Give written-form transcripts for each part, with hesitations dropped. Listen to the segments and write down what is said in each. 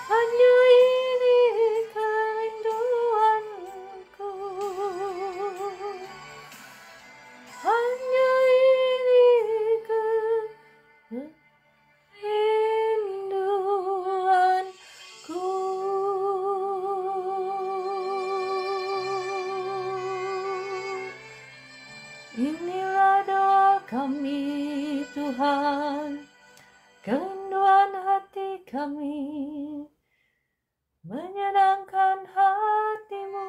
hanya ini kerinduanku, hanya ini kerinduanku. Inilah doa kami Tuhan, kerinduan hati kami, menyenangkan hatimu.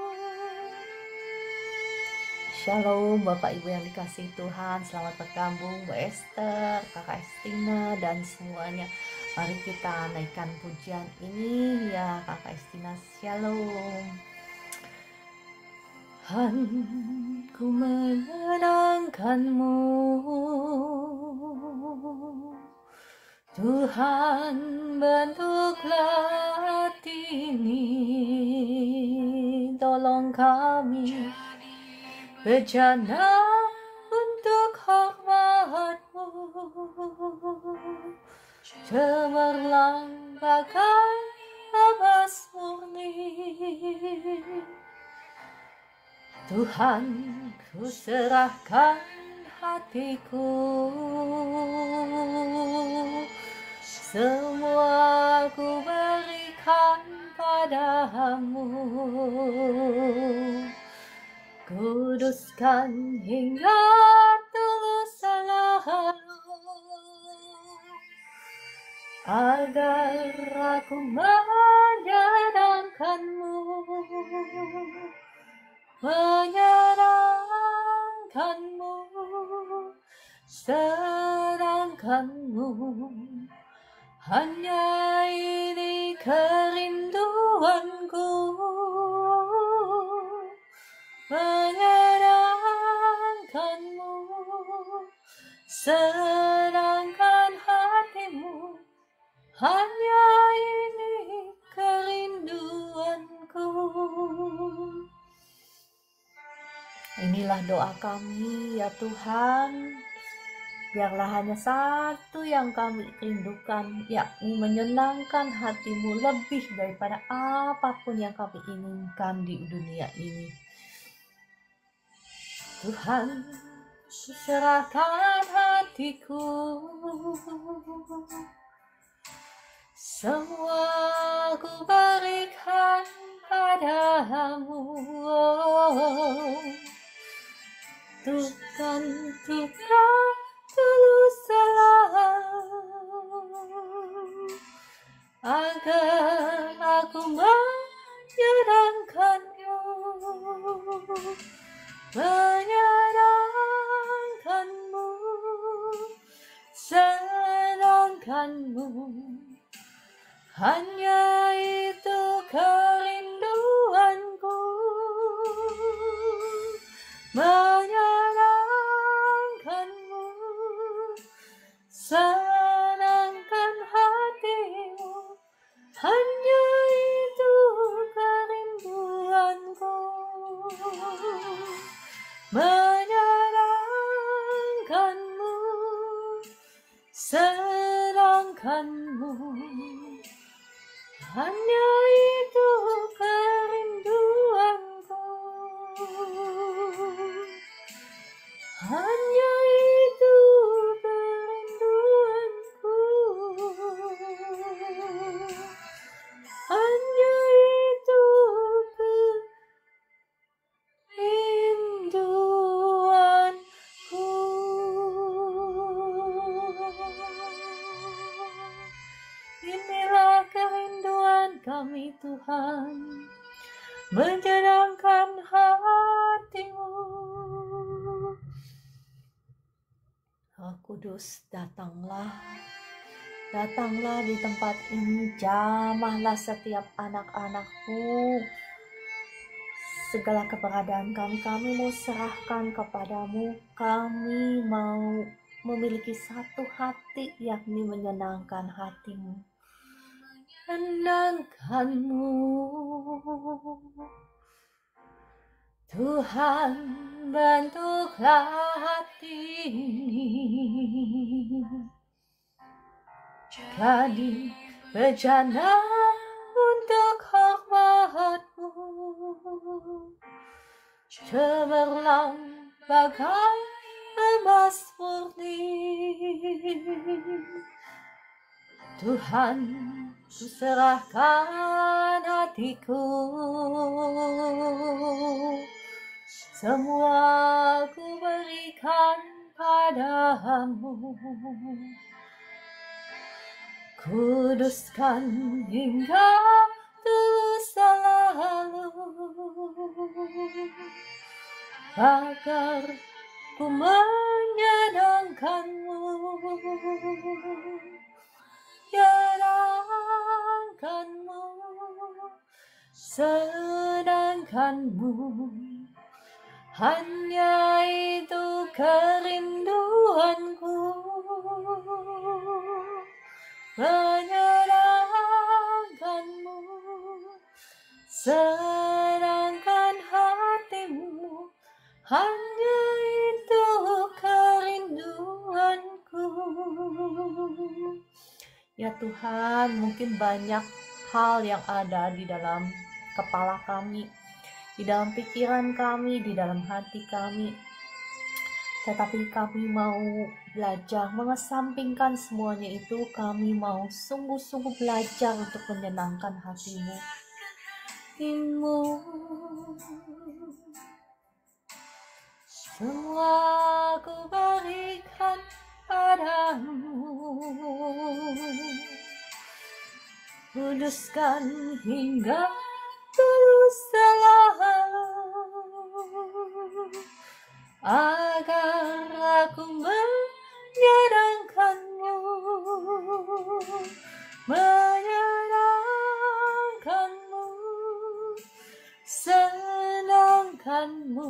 Shalom Bapak Ibu yang dikasihi Tuhan, selamat bergabung Mbak Esther, Kakak Estina dan semuanya. Mari kita naikkan pujian ini ya Kakak Estina. Shalom. Ku menyenangkanmu Tuhan, bentuklah hati ini, tolong kami bejana untuk hormat-Mu, cemerlang bagai emas murni. Tuhan, ku serahkan hatiku, semua ku berikan padamu. Kuduskan hingga tulus selalu, agar aku menyenangkanmu, menyenangkanmu, senangkanmu. Hanya ini kerinduanku, menyenangkanmu, senangkan hatimu. Hanya ini kerinduanku. Inilah doa kami ya Tuhan. Biarlah hanya satu yang kami rindukan, yakni menyenangkan hatimu lebih daripada apapun yang kami inginkan di dunia ini. Tuhan, serahkan hatiku, semua ku berikan padamu. Tuhan, Tuhan, tulus selalu, agar aku menyenangkanmu, menyenangkanmu, senangkanmu. Hanya itu kerinduanku, menyenangkanmu, senangkan hatimu. Hanya itu kerinduanku, menyenangkanmu, senangkanmu. Hanya itu kerinduanku, hanya itu kerinduanku, hanya itu kerinduanku. Inilah kerinduan kami Tuhan, menyenangkan hatimu. Roh Kudus, datanglah, datanglah di tempat ini, jamahlah setiap anak-anakmu. Segala keberadaan kami mau serahkan kepadamu. Kami mau memiliki satu hati, yakni menyenangkan hatimu, menyenangkanmu. Tuhan, bentuklah hati ini, jadi bejana cemerlang bagai emas murni. Tuhan, ku serahkan hatiku, semua ku berikan padamu. Kuduskan hingga tulus selalu, agar ku menyenangkanmu, menyenangkanmu, senangkanmu. Hanya itu kerinduanku, menyenangkanmu, senangkan hatimu. Hanya itu kerinduanku. Ya Tuhan, mungkin banyak hal yang ada di dalam kepala kami, di dalam pikiran kami, di dalam hati kami. Tetapi kami mau belajar mengesampingkan semuanya itu. Kami mau sungguh-sungguh belajar untuk menyenangkan hatimu. Semua ku berikan padamu, kuduskan hingga tulus selalu, agar aku menyenangkanmu, menyenangkanmu, senangkanmu.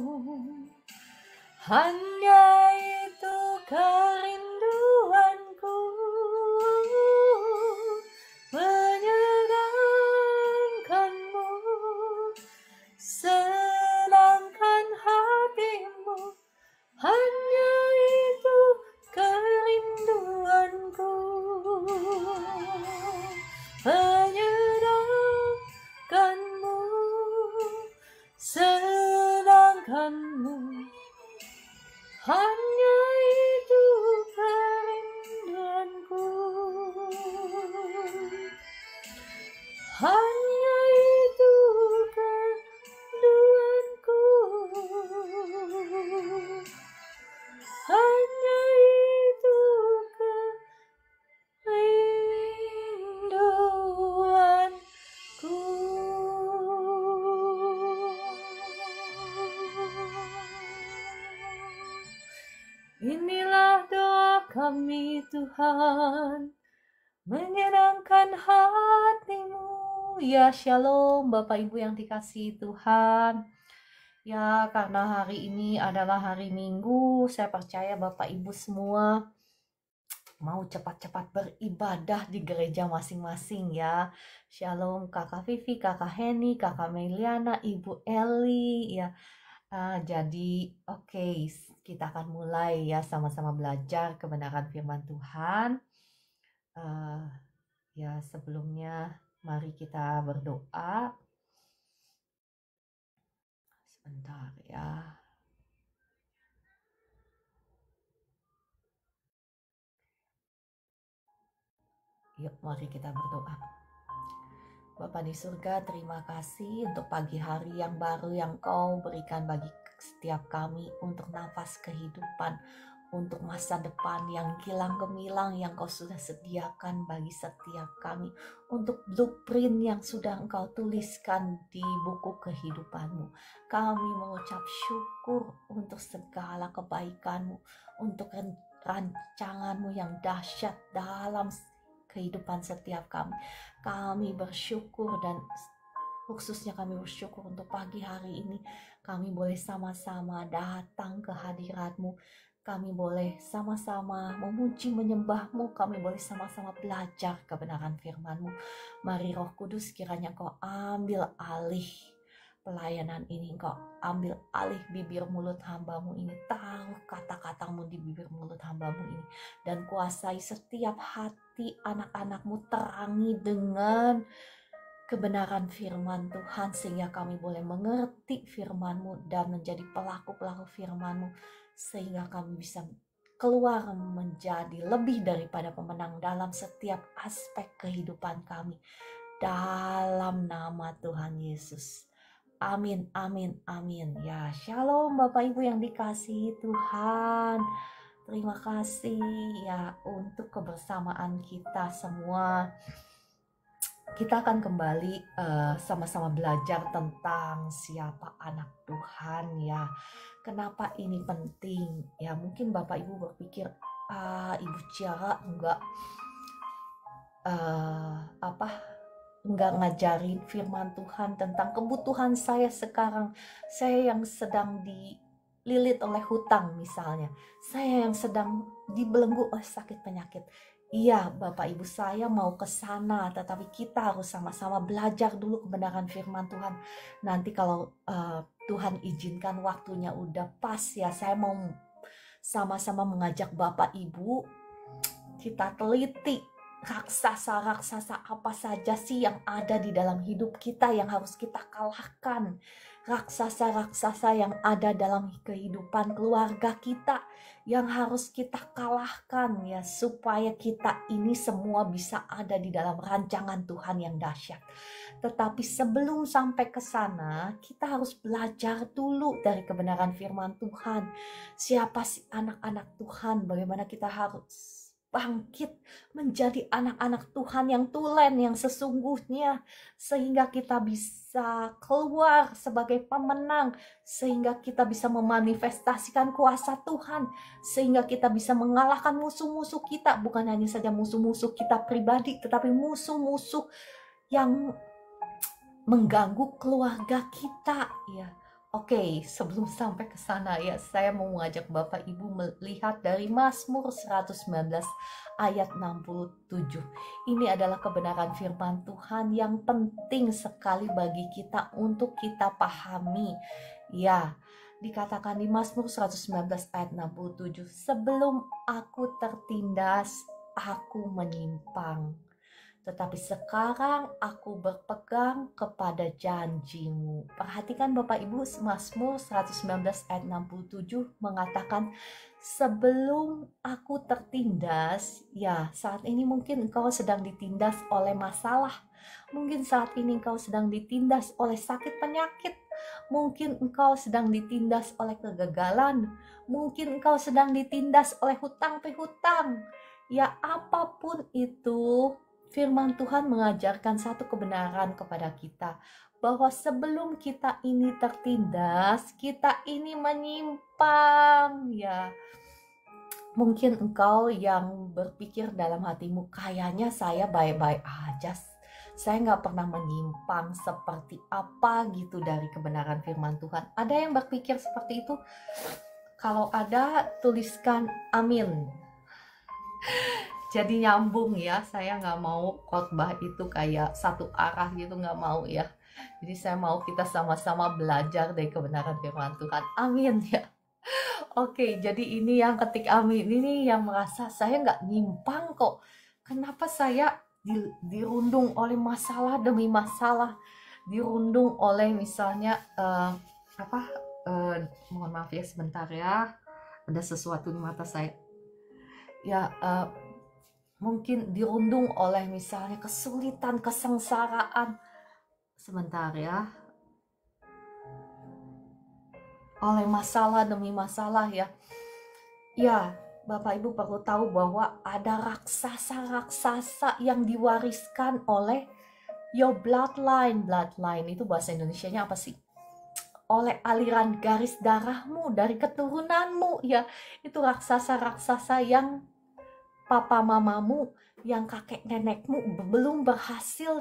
Hanya itu kerinduanku, menyenangkanmu, senangkan hatimu. Hanya itu kerinduanku, menyenangkanmu, senangkanmu. Hanya itu kerinduanku, hanya itu kerinduanku, hanya itu kerinduanku. Inilah doa kami Tuhan, menyenangkan hatimu. Ya shalom Bapak Ibu yang dikasihi Tuhan. Ya karena hari ini adalah hari Minggu, saya percaya Bapak Ibu semua mau cepat-cepat beribadah di gereja masing-masing ya. Shalom Kakak Vivi, Kakak Heni, Kakak Meliana, Ibu Eli ya. Jadi kita akan mulai ya sama-sama belajar kebenaran firman Tuhan. Ya sebelumnya mari kita berdoa. Sebentar ya. Yuk mari kita berdoa. Bapa di surga, terima kasih untuk pagi hari yang baru yang Kau berikan bagi setiap kami untuk nafas kehidupan, untuk masa depan yang gilang gemilang yang Kau sudah sediakan bagi setiap kami, untuk blueprint yang sudah Engkau tuliskan di buku kehidupan-Mu. Kami mengucap syukur untuk segala kebaikan-Mu, untuk rancangan-Mu yang dahsyat dalam kehidupan setiap kami. Kami bersyukur dan khususnya kami bersyukur untuk pagi hari ini kami boleh sama-sama datang ke hadirat-Mu. Kami boleh sama-sama memuji menyembah-Mu. Kami boleh sama-sama belajar kebenaran firman-Mu. Mari Roh Kudus kiranya Kau ambil alih pelayanan ini, Engkau ambil alih bibir mulut hamba-Mu ini, taruh kata-kata-Mu di bibir mulut hamba-Mu ini, dan kuasai setiap hati anak-anak-Mu, terangi dengan kebenaran firman Tuhan, sehingga kami boleh mengerti firman-Mu dan menjadi pelaku-pelaku firman-Mu, sehingga kami bisa keluar menjadi lebih daripada pemenang dalam setiap aspek kehidupan kami. Dalam nama Tuhan Yesus. Amin, amin, amin. Ya, shalom Bapak Ibu yang dikasihi Tuhan. Terima kasih ya untuk kebersamaan kita semua. Kita akan kembali sama-sama belajar tentang siapa anak Tuhan ya. Kenapa ini penting? Ya mungkin Bapak Ibu berpikir, Ibu Ciara enggak ngajarin firman Tuhan tentang kebutuhan saya sekarang. Saya yang sedang dililit oleh hutang misalnya. Saya yang sedang dibelenggu oleh sakit penyakit. Iya, Bapak Ibu, saya mau ke sana, tetapi kita harus sama-sama belajar dulu kebenaran firman Tuhan. Nanti kalau Tuhan izinkan waktunya udah pas ya, saya mau sama-sama mengajak Bapak Ibu kita teliti raksasa-raksasa apa saja sih yang ada di dalam hidup kita yang harus kita kalahkan. Raksasa-raksasa yang ada dalam kehidupan keluarga kita yang harus kita kalahkan ya, supaya kita ini semua bisa ada di dalam rancangan Tuhan yang dahsyat. Tetapi sebelum sampai ke sana, kita harus belajar dulu dari kebenaran firman Tuhan. Siapa sih anak-anak Tuhan? Bagaimana kita harus bangkit menjadi anak-anak Tuhan yang tulen, yang sesungguhnya, sehingga kita bisa keluar sebagai pemenang, sehingga kita bisa memanifestasikan kuasa Tuhan, sehingga kita bisa mengalahkan musuh-musuh kita, bukan hanya saja musuh-musuh kita pribadi, tetapi musuh-musuh yang mengganggu keluarga kita ya. Oke, sebelum sampai ke sana ya, saya mau mengajak Bapak Ibu melihat dari Mazmur 119 ayat 67. Ini adalah kebenaran firman Tuhan yang penting sekali bagi kita untuk kita pahami. Ya, dikatakan di Mazmur 119 ayat 67, sebelum aku tertindas, aku menyimpang. Tetapi sekarang aku berpegang kepada janji-Mu. Perhatikan Bapak Ibu, Mazmur 119 ayat 67 mengatakan, sebelum aku tertindas, ya saat ini mungkin engkau sedang ditindas oleh masalah. Mungkin saat ini engkau sedang ditindas oleh sakit penyakit. Mungkin engkau sedang ditindas oleh kegagalan. Mungkin engkau sedang ditindas oleh hutang pihutang. Ya apapun itu, firman Tuhan mengajarkan satu kebenaran kepada kita, bahwa sebelum kita ini tertindas, kita ini menyimpang ya. Mungkin engkau yang berpikir dalam hatimu, kayaknya saya baik-baik aja, saya nggak pernah menyimpang seperti apa gitu dari kebenaran firman Tuhan. Ada yang berpikir seperti itu? Kalau ada, tuliskan amin. Jadi nyambung ya, saya nggak mau khotbah itu kayak satu arah gitu, nggak mau ya. Jadi saya mau kita sama-sama belajar dari kebenaran firman Tuhan. Amin ya. Oke, jadi ini yang ketik amin, ini yang merasa saya nggak nyimpang kok. Kenapa saya dirundung oleh masalah demi masalah, dirundung oleh misalnya mohon maaf ya sebentar ya, ada sesuatu di mata saya. Ya, mungkin dirundung oleh misalnya kesulitan, kesengsaraan, sebentar ya, oleh masalah demi masalah ya. Ya, Bapak Ibu perlu tahu bahwa ada raksasa-raksasa yang diwariskan oleh your bloodline. Bloodline itu bahasa Indonesianya apa sih? Oleh aliran garis darahmu, dari keturunanmu ya. Itu raksasa-raksasa yang papa mamamu, yang kakek nenekmu belum berhasil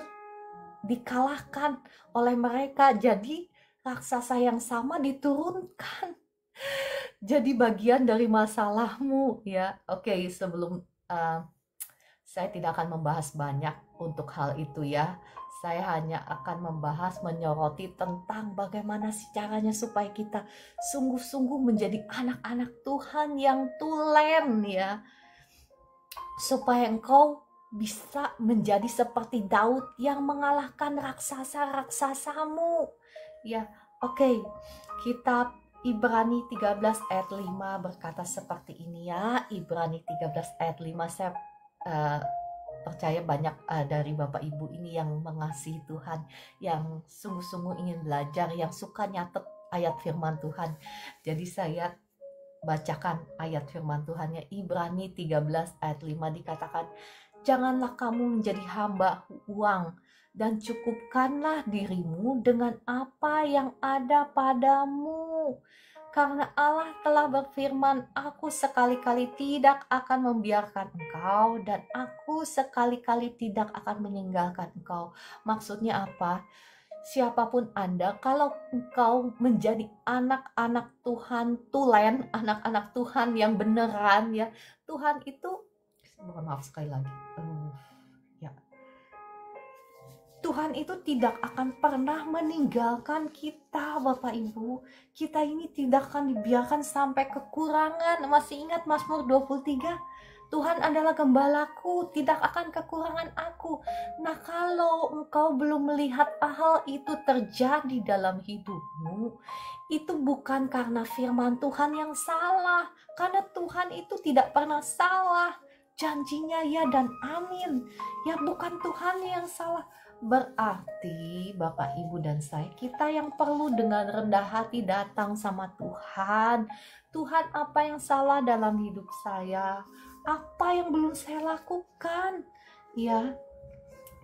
dikalahkan oleh mereka. Jadi raksasa yang sama diturunkan jadi bagian dari masalahmu ya. Oke, sebelum saya tidak akan membahas banyak untuk hal itu ya. Saya hanya akan membahas, menyoroti tentang bagaimana sih caranya supaya kita sungguh-sungguh menjadi anak-anak Tuhan yang tulen ya. Supaya engkau bisa menjadi seperti Daud yang mengalahkan raksasa-raksasamu. Ya, oke. Kitab Ibrani 13 ayat 5 berkata seperti ini ya. Ibrani 13 ayat 5, saya percaya banyak dari Bapak Ibu ini yang mengasihi Tuhan, yang sungguh-sungguh ingin belajar, yang suka nyatet ayat firman Tuhan. Jadi saya bacakan ayat firman Tuhannya. Ibrani 13 ayat 5 dikatakan, janganlah kamu menjadi hamba uang, dan cukupkanlah dirimu dengan apa yang ada padamu. Karena Allah telah berfirman, aku sekali-kali tidak akan membiarkan engkau, dan aku sekali-kali tidak akan meninggalkan engkau. Maksudnya apa? Siapapun Anda, kalau engkau menjadi anak-anak Tuhan tulen, anak-anak Tuhan yang beneran ya, Tuhan itu, mohon maaf sekali lagi, ya, Tuhan itu tidak akan pernah meninggalkan kita, Bapak Ibu. Kita ini tidak akan dibiarkan sampai kekurangan. Masih ingat Mazmur 23? Tuhan adalah gembalaku, tidak akan kekurangan aku. Nah, kalau engkau belum melihat hal itu terjadi dalam hidupmu, itu bukan karena firman Tuhan yang salah. Karena Tuhan itu tidak pernah salah. Janjinya ya dan amin. Ya, bukan Tuhan yang salah. Berarti Bapak Ibu dan saya, kita yang perlu dengan rendah hati datang sama Tuhan. Tuhan, apa yang salah dalam hidup saya? Apa yang belum saya lakukan? Ya,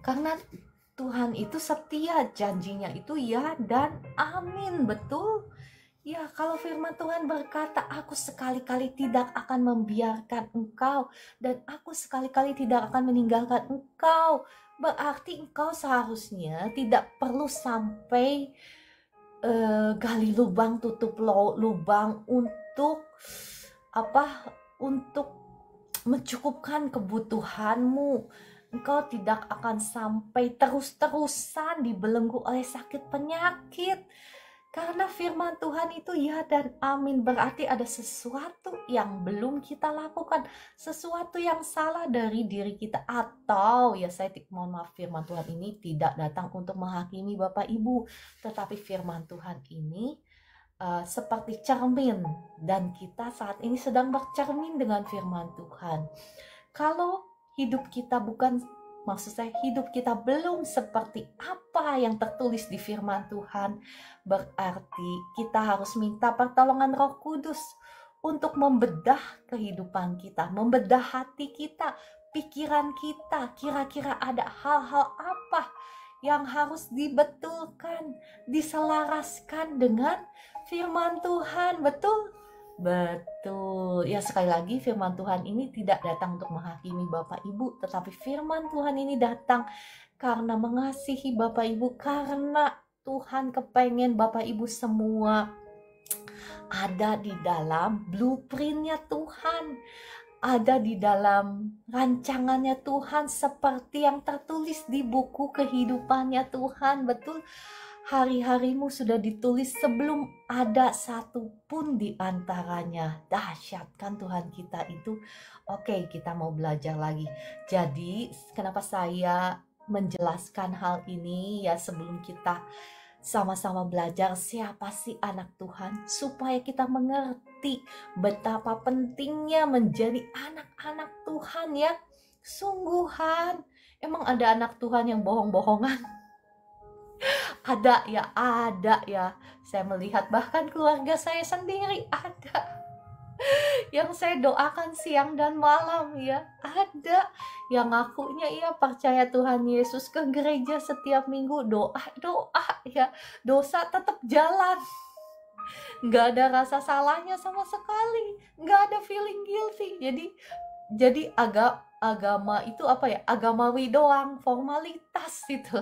karena Tuhan itu setia, janjinya itu ya dan amin, betul? Ya, kalau firman Tuhan berkata, aku sekali-kali tidak akan membiarkan engkau, dan aku sekali-kali tidak akan meninggalkan engkau. Berarti engkau seharusnya tidak perlu sampai gali lubang, tutup lubang untuk apa? Untuk mencukupkan kebutuhanmu. Engkau tidak akan sampai terus-terusan dibelenggu oleh sakit penyakit. Karena firman Tuhan itu ya dan amin, berarti ada sesuatu yang belum kita lakukan, sesuatu yang salah dari diri kita. Atau ya, saya mohon maaf, firman Tuhan ini tidak datang untuk menghakimi Bapak Ibu, tetapi firman Tuhan ini seperti cermin, dan kita saat ini sedang bercermin dengan firman Tuhan. Kalau hidup kita bukan, maksud saya hidup kita belum seperti apa yang tertulis di firman Tuhan, berarti kita harus minta pertolongan Roh Kudus untuk membedah kehidupan kita, membedah hati kita, pikiran kita. Kira-kira ada hal-hal apa yang harus dibetulkan, diselaraskan dengan firman Tuhan, betul? Betul. Ya, sekali lagi firman Tuhan ini tidak datang untuk menghakimi Bapak Ibu, tetapi firman Tuhan ini datang karena mengasihi Bapak Ibu, karena Tuhan kepengen Bapak Ibu semua ada di dalam blueprintnya Tuhan, ada di dalam rancangannya Tuhan, seperti yang tertulis di buku kehidupannya Tuhan. Betul, hari-harimu sudah ditulis sebelum ada satu pun di antaranya. Dahsyat kan Tuhan kita itu. Oke, kita mau belajar lagi. Jadi, kenapa saya menjelaskan hal ini ya, sebelum kita sama-sama belajar siapa sih anak Tuhan, supaya kita mengerti betapa pentingnya menjadi anak-anak Tuhan ya. Sungguhan, emang ada anak Tuhan yang bohong-bohongan? Ada ya. Saya melihat bahkan keluarga saya sendiri ada yang saya doakan siang dan malam ya. Ada yang ngakunya iya percaya Tuhan Yesus, ke gereja setiap minggu, doa ya, dosa tetap jalan, nggak ada rasa salahnya sama sekali, nggak ada feeling guilty. Jadi agama itu apa ya, agamawi doang, formalitas itu.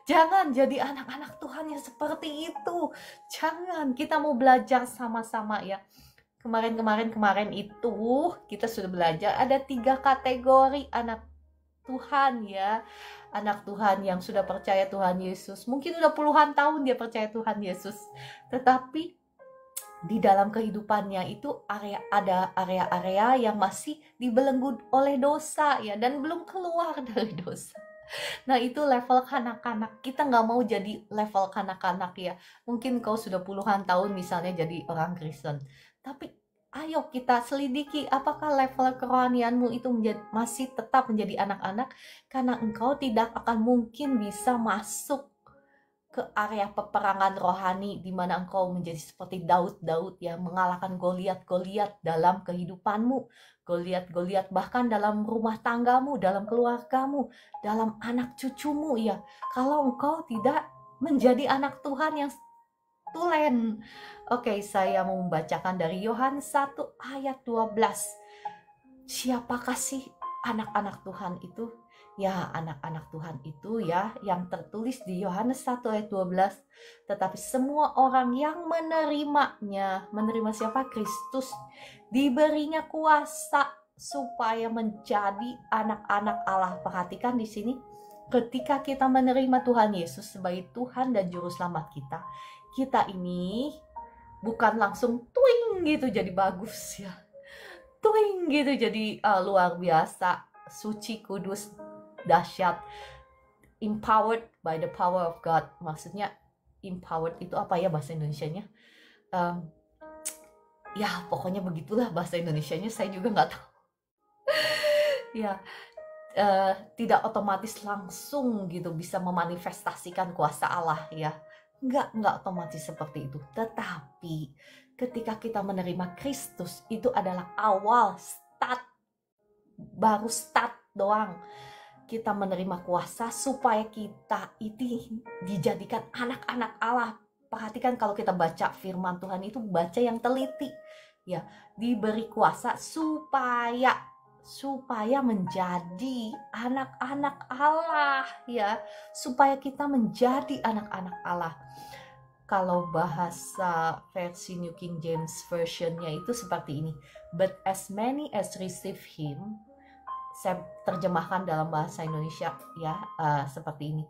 Jangan jadi anak-anak Tuhan yang seperti itu. Jangan. Kita mau belajar sama-sama ya. Kemarin itu kita sudah belajar ada 3 kategori anak Tuhan ya. Anak Tuhan yang sudah percaya Tuhan Yesus. Mungkin udah puluhan tahun dia percaya Tuhan Yesus. Tetapi di dalam kehidupannya itu ada area-area yang masih dibelenggu oleh dosa ya, dan belum keluar dari dosa. Nah itu level kanak-kanak. Kita nggak mau jadi level kanak-kanak ya. Mungkin kau sudah puluhan tahun misalnya jadi orang Kristen, tapi ayo kita selidiki apakah level kerohanianmu itu masih tetap menjadi anak-anak, karena engkau tidak akan mungkin bisa masuk ke area peperangan rohani di mana engkau menjadi seperti Daud yang mengalahkan Goliat dalam kehidupanmu, Goliat bahkan dalam rumah tanggamu, dalam keluargamu, dalam anak cucumu ya. Kalau engkau tidak menjadi anak Tuhan yang tulen. Oke, saya mau membacakan dari Yohanes 1 ayat 12. Siapakah sih anak-anak Tuhan itu? Ya, anak-anak Tuhan itu ya yang tertulis di Yohanes 1 ayat 12. Tetapi semua orang yang menerimanya, menerima siapa? Kristus, diberinya kuasa supaya menjadi anak-anak Allah. Perhatikan di sini, ketika kita menerima Tuhan Yesus sebagai Tuhan dan Juru Selamat kita ini bukan langsung twing gitu jadi bagus ya. Twing gitu jadi luar biasa, suci, kudus, dahsyat, empowered by the power of God. Maksudnya empowered itu apa ya bahasa Indonesianya? Ya pokoknya begitulah bahasa Indonesianya, saya juga nggak tahu. Ya, tidak otomatis langsung gitu bisa memanifestasikan kuasa Allah ya. Nggak otomatis seperti itu. Tetapi ketika kita menerima Kristus, itu adalah awal start, baru start doang. Kita menerima kuasa supaya kita itu dijadikan anak-anak Allah. Perhatikan kalau kita baca firman Tuhan itu baca yang teliti ya, diberi kuasa supaya menjadi anak-anak Allah ya, supaya kita menjadi anak-anak Allah. Kalau bahasa versi New King James Version-nya itu seperti ini. But as many as receive him, saya terjemahkan dalam bahasa Indonesia ya, seperti ini.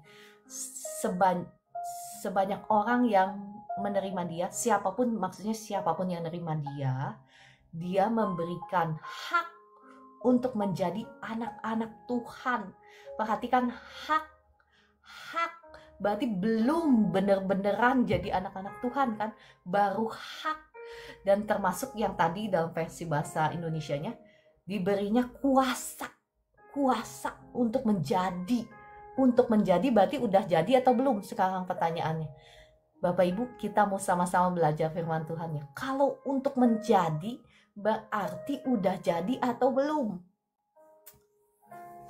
Sebanyak orang yang menerima dia, siapapun, maksudnya siapapun yang menerima dia memberikan hak untuk menjadi anak-anak Tuhan. Perhatikan, hak berarti belum bener-beneran jadi anak-anak Tuhan kan, baru hak. Dan termasuk yang tadi dalam versi bahasa Indonesianya, diberinya kuasa untuk menjadi berarti udah jadi atau belum? Sekarang pertanyaannya, Bapak Ibu, kita mau sama-sama belajar firman Tuhan ya. Kalau untuk menjadi berarti udah jadi atau belum?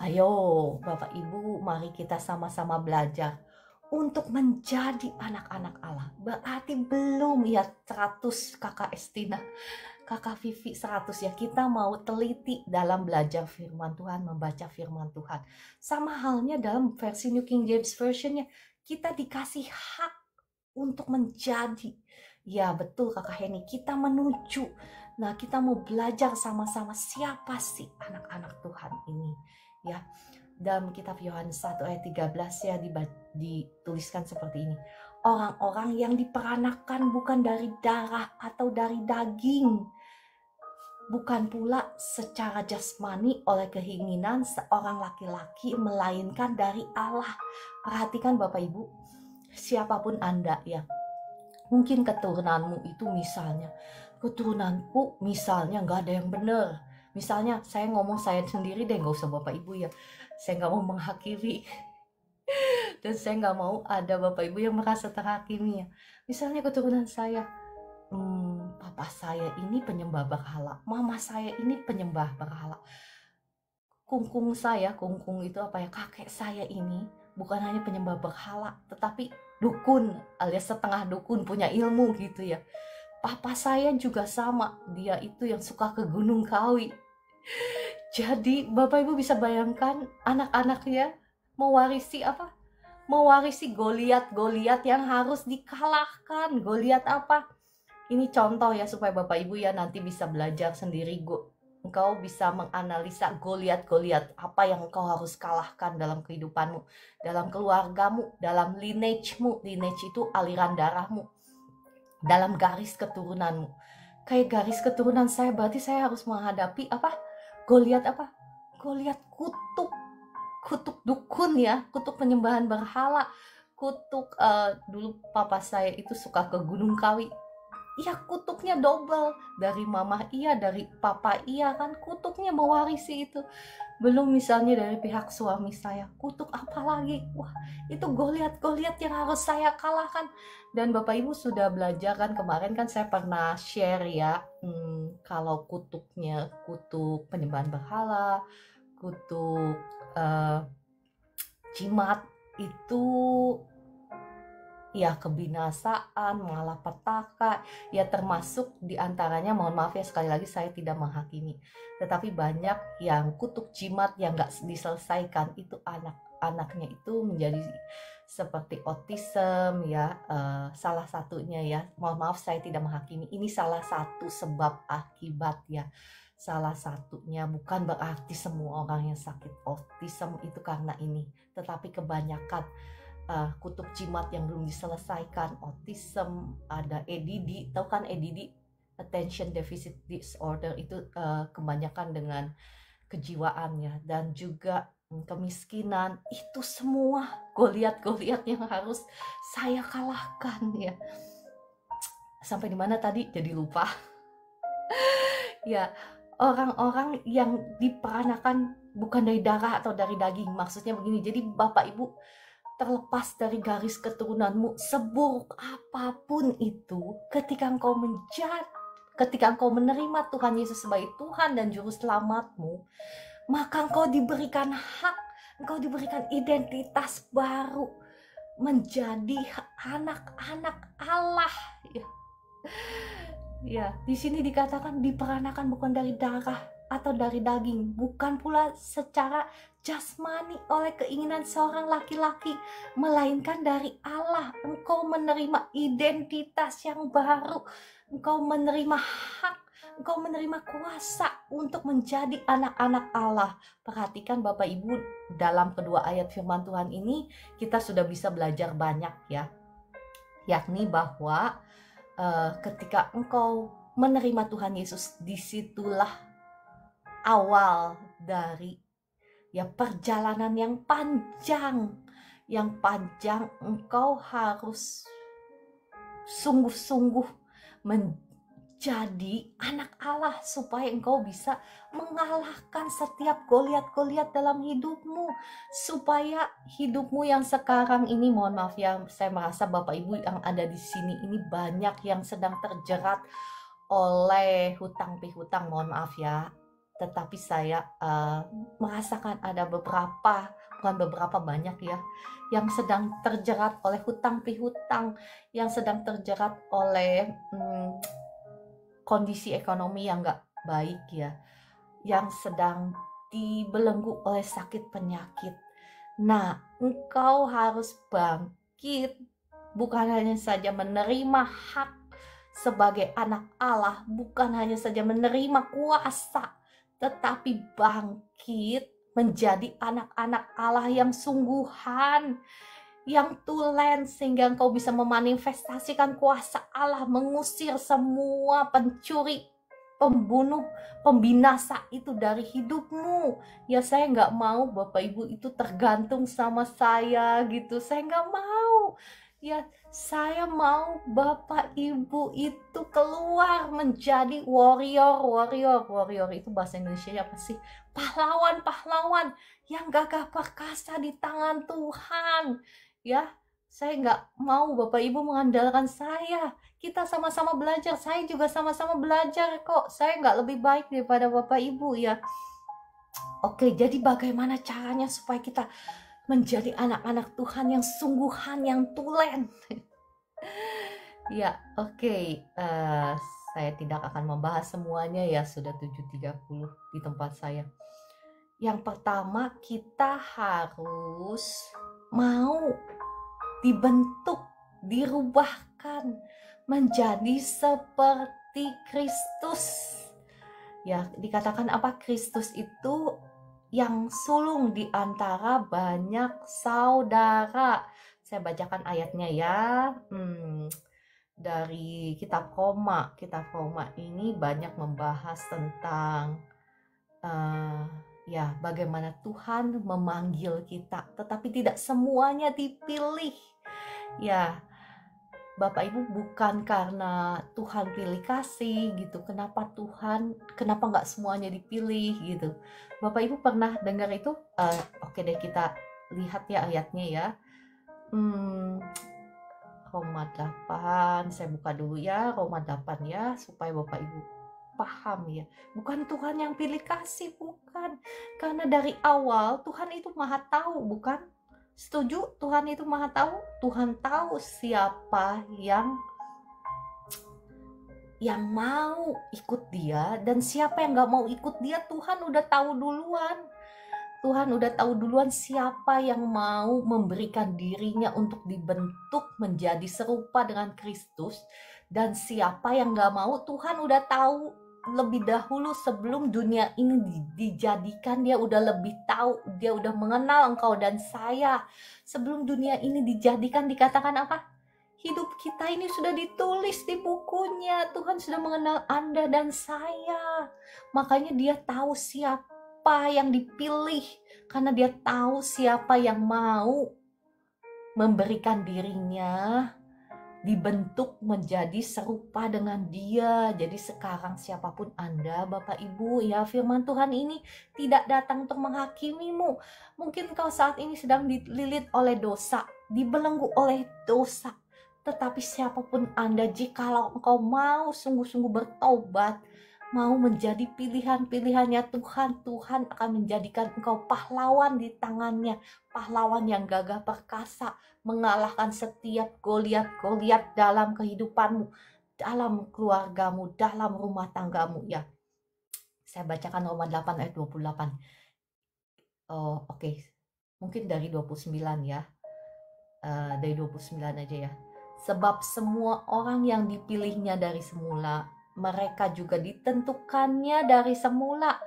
Ayo Bapak Ibu, mari kita sama-sama belajar. Untuk menjadi anak-anak Allah berarti belum ya. 100 Kakak Estina, Kakak Vivi 100 ya. Kita mau teliti dalam belajar firman Tuhan, membaca firman Tuhan. Sama halnya dalam versi New King James Version-nya, kita dikasih hak untuk menjadi. Ya betul Kakak Heni, kita menuju. Nah kita mau belajar sama-sama siapa sih anak-anak Tuhan ini ya. Dalam kitab Yohanes 1 ayat 13 ya dituliskan seperti ini. Orang-orang yang diperanakan bukan dari darah atau dari daging, bukan pula secara jasmani oleh keinginan seorang laki-laki, melainkan dari Allah. Perhatikan Bapak Ibu, siapapun Anda ya, mungkin keturunanmu itu misalnya, keturunanku misalnya nggak ada yang benar. Misalnya saya ngomong saya sendiri deh, nggak usah Bapak Ibu ya. Saya nggak mau menghakimi. Dan saya nggak mau ada Bapak Ibu yang merasa terhakimi ya. Misalnya keturunan saya, papa saya ini penyembah berhala, mama saya ini penyembah berhala. Kungkung itu apa ya, kakek saya ini bukan hanya penyembah berhala, tetapi dukun alias setengah dukun, punya ilmu gitu ya. Papa saya juga sama, dia itu yang suka ke Gunung Kawi. Jadi Bapak Ibu bisa bayangkan anak-anaknya mewarisi apa? Mewarisi Goliat yang harus dikalahkan. Goliat apa? Ini contoh ya supaya Bapak Ibu ya nanti bisa belajar sendiri. Engkau bisa menganalisa Goliat apa yang engkau harus kalahkan dalam kehidupanmu, dalam keluargamu, dalam lineage-mu. Lineage itu aliran darahmu. dalam garis keturunanmu. Kayak garis keturunan saya, berarti saya harus menghadapi apa? Goliat apa? Goliat kutuk dukun ya, kutuk penyembahan berhala, kutuk dulu papa saya itu suka ke Gunung Kawi. Iya, kutuknya double, dari mama iya, dari papa iya kan, kutuknya mewarisi itu. Belum misalnya dari pihak suami saya, kutuk apa lagi? Wah, itu Goliat yang harus saya kalahkan. Dan Bapak Ibu sudah belajar kan, kemarin kan saya pernah share ya, kalau kutuknya kutuk penyembahan berhala, kutuk jimat itu ya kebinasaan, malapetaka, ya termasuk diantaranya, mohon maaf ya sekali lagi saya tidak menghakimi, tetapi banyak yang kutuk jimat yang gak diselesaikan, itu anak-anaknya itu menjadi seperti autism ya, salah satunya ya, mohon maaf saya tidak menghakimi, ini salah satu sebab akibat ya, salah satunya, bukan berarti semua orang yang sakit autism itu karena ini, tetapi kebanyakan kutuk jimat yang belum diselesaikan, autism, ada ADD, tahu kan ADD, attention deficit disorder, itu kebanyakan dengan kejiwaannya, dan juga kemiskinan, itu semua Goliat yang harus saya kalahkan ya. Sampai di mana tadi? Jadi lupa. Ya, orang-orang yang diperanakan bukan dari darah atau dari daging, maksudnya begini, jadi Bapak Ibu, terlepas dari garis keturunanmu, seburuk apapun itu, ketika engkau menerima Tuhan Yesus sebagai Tuhan dan Juru Selamatmu, maka engkau diberikan hak, engkau diberikan identitas baru, menjadi anak-anak Allah. Ya, di sini dikatakan diperanakan bukan dari darah atau dari daging, bukan pula secara jasmani oleh keinginan seorang laki-laki, melainkan dari Allah. Engkau menerima identitas yang baru, engkau menerima hak, engkau menerima kuasa untuk menjadi anak-anak Allah. Perhatikan Bapak Ibu, dalam kedua ayat firman Tuhan ini kita sudah bisa belajar banyak ya, yakni bahwa ketika engkau menerima Tuhan Yesus, disitulah awal dari ya perjalanan yang panjang, engkau harus sungguh-sungguh menjadi anak Allah supaya engkau bisa mengalahkan setiap Goliat dalam hidupmu, supaya hidupmu yang sekarang ini, mohon maaf ya, saya merasa Bapak Ibu yang ada di sini ini banyak yang sedang terjerat oleh hutang pihutang, mohon maaf ya, tetapi saya merasakan ada banyak ya, yang sedang terjerat oleh hutang pihutang, yang sedang terjerat oleh kondisi ekonomi yang gak baik ya, yang sedang dibelenggu oleh sakit penyakit. Nah, engkau harus bangkit, bukan hanya saja menerima hak sebagai anak Allah, bukan hanya saja menerima kuasa, tetapi bangkit menjadi anak-anak Allah yang sungguhan, yang tulen, sehingga engkau bisa memanifestasikan kuasa Allah, mengusir semua pencuri, pembunuh, pembinasa itu dari hidupmu. Ya, saya nggak mau Bapak Ibu itu tergantung sama saya gitu, saya nggak mau. Ya, saya mau Bapak Ibu itu keluar menjadi warrior itu bahasa Indonesia apa sih? Pahlawan yang gagah perkasa di tangan Tuhan. Ya, saya nggak mau Bapak Ibu mengandalkan saya. Kita sama-sama belajar, saya juga sama-sama belajar kok. Saya nggak lebih baik daripada Bapak Ibu ya. Oke, jadi bagaimana caranya supaya kita menjadi anak-anak Tuhan yang sungguhan, yang tulen? Ya, oke. Saya tidak akan membahas semuanya ya, sudah 7.30 di tempat saya. Yang pertama, kita harus mau dibentuk, dirubahkan menjadi seperti Kristus. Ya, dikatakan apa? Kristus itu yang sulung di antara banyak saudara. Saya bacakan ayatnya ya. dari kitab Roma. Kitab Roma ini banyak membahas tentang ya bagaimana Tuhan memanggil kita, tetapi tidak semuanya dipilih. Ya, Bapak Ibu, bukan karena Tuhan pilih kasih gitu, kenapa nggak semuanya dipilih gitu. Bapak Ibu pernah dengar itu? Oke deh, kita lihat ya ayatnya ya. Roma 8, saya buka dulu ya, Roma 8 ya, supaya Bapak Ibu paham ya. Bukan Tuhan yang pilih kasih, bukan. Karena dari awal Tuhan itu maha tahu, bukan? Setuju? Tuhan itu maha tahu. Tuhan tahu siapa yang mau ikut dia dan siapa yang gak mau ikut dia. Tuhan udah tahu duluan. Tuhan udah tahu duluan siapa yang mau memberikan dirinya untuk dibentuk menjadi serupa dengan Kristus, dan siapa yang gak mau. Tuhan udah tahu lebih dahulu sebelum dunia ini dijadikan. Dia udah lebih tahu, dia udah mengenal engkau dan saya. Sebelum dunia ini dijadikan, dikatakan apa? Hidup kita ini sudah ditulis di bukunya. Tuhan sudah mengenal Anda dan saya. Makanya dia tahu siapa yang dipilih, karena dia tahu siapa yang mau memberikan dirinya dibentuk menjadi serupa dengan dia. Jadi sekarang siapapun Anda, Bapak Ibu, ya, firman Tuhan ini tidak datang untuk menghakimimu. Mungkin kau saat ini sedang dililit oleh dosa, dibelenggu oleh dosa. Tetapi siapapun Anda, jikalau engkau mau sungguh-sungguh bertobat, mau menjadi pilihan-pilihannya Tuhan, Tuhan akan menjadikan engkau pahlawan di tangannya, pahlawan yang gagah perkasa, mengalahkan setiap Goliat dalam kehidupanmu, dalam keluargamu, dalam rumah tanggamu ya. Saya bacakan Roma 8 ayat 28. Oke. Mungkin dari 29 ya. Dari 29 aja ya. Sebab semua orang yang dipilihnya dari semula, mereka juga ditentukannya dari semula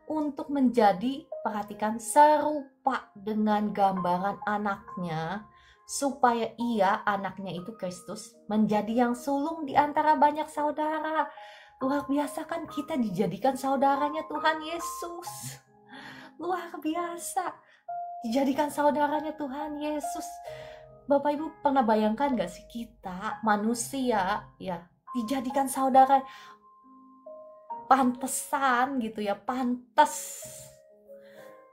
untuk menjadi, perhatikan, serupa dengan gambaran anaknya, supaya ia, anaknya itu Kristus, menjadi yang sulung di antara banyak saudara. Luar biasa kan, kita dijadikan saudaranya Tuhan Yesus. Luar biasa, dijadikan saudaranya Tuhan Yesus. Bapak Ibu pernah bayangkan gak sih, kita manusia ya dijadikan saudara? Pantesan gitu ya, pantas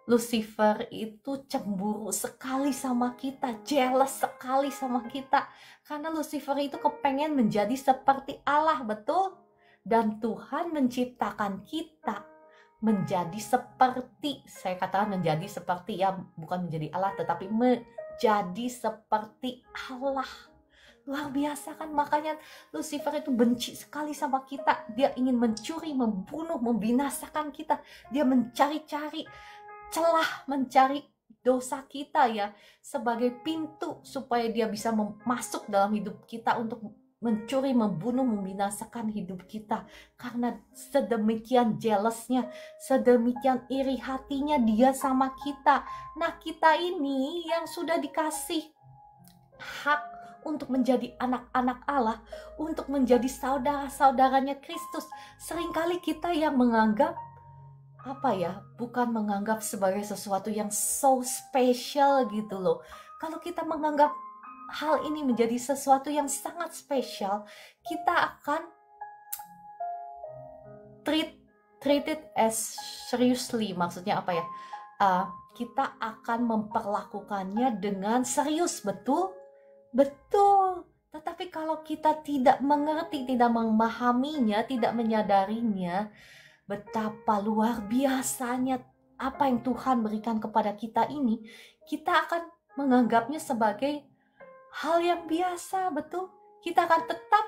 Lucifer itu cemburu sekali sama kita, jealous sekali sama kita, karena Lucifer itu kepengen menjadi seperti Allah, betul? Dan Tuhan menciptakan kita menjadi seperti, saya katakan menjadi seperti ya, bukan menjadi Allah, tetapi menjadi seperti Allah. Luar biasa kan, makanya Lucifer itu benci sekali sama kita. Dia ingin mencuri, membunuh, membinasakan kita. Dia mencari-cari celah, mencari dosa kita ya, sebagai pintu supaya dia bisa masuk dalam hidup kita untuk mencuri, membunuh, membinasakan hidup kita. Karena sedemikian jealousnya, sedemikian iri hatinya dia sama kita. Nah, kita ini yang sudah dikasih hak untuk menjadi anak-anak Allah, untuk menjadi saudara-saudaranya Kristus, seringkali kita yang menganggap bukan menganggap sebagai sesuatu yang so special gitu loh. Kalau kita menganggap hal ini menjadi sesuatu yang sangat spesial, kita akan treat it as seriously. Maksudnya apa ya? Kita akan memperlakukannya dengan serius, betul? Betul. Tetapi kalau kita tidak mengerti, tidak memahaminya, tidak menyadarinya, betapa luar biasanya apa yang Tuhan berikan kepada kita ini, kita akan menganggapnya sebagai hal yang biasa, betul? Kita akan tetap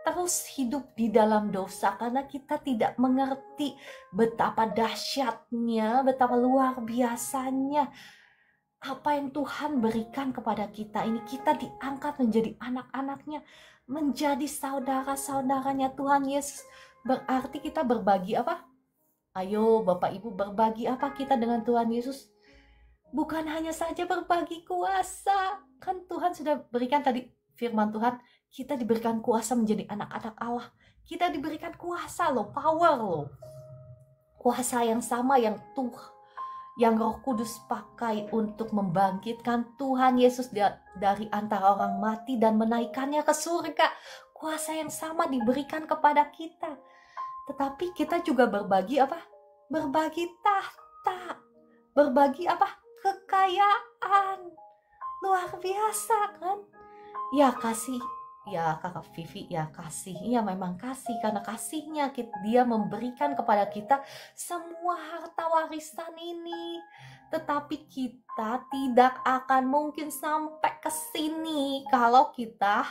terus hidup di dalam dosa karena kita tidak mengerti betapa dahsyatnya, betapa luar biasanya apa yang Tuhan berikan kepada kita ini. Kita diangkat menjadi anak-anaknya, menjadi saudara-saudaranya Tuhan Yesus. Berarti kita berbagi apa? Ayo Bapak Ibu, berbagi apa kita dengan Tuhan Yesus? Bukan hanya saja berbagi kuasa. Kan Tuhan sudah berikan tadi firman Tuhan, Kita diberikan kuasa menjadi anak-anak Allah. Kita diberikan kuasa loh, power loh. Kuasa yang sama yang yang Roh Kudus pakai untuk membangkitkan Tuhan Yesus dari antara orang mati dan menaikkannya ke surga. Kuasa yang sama diberikan kepada kita. Tetapi kita juga berbagi apa? Berbagi tahta. Berbagi apa? Kekayaan. Luar biasa kan? Ya kasih. Ya Kakak Vivi, ya kasih. Ya memang kasih. Karena kasihnya dia memberikan kepada kita semua harta warisan ini. Tetapi kita tidak akan mungkin sampai ke sini kalau kita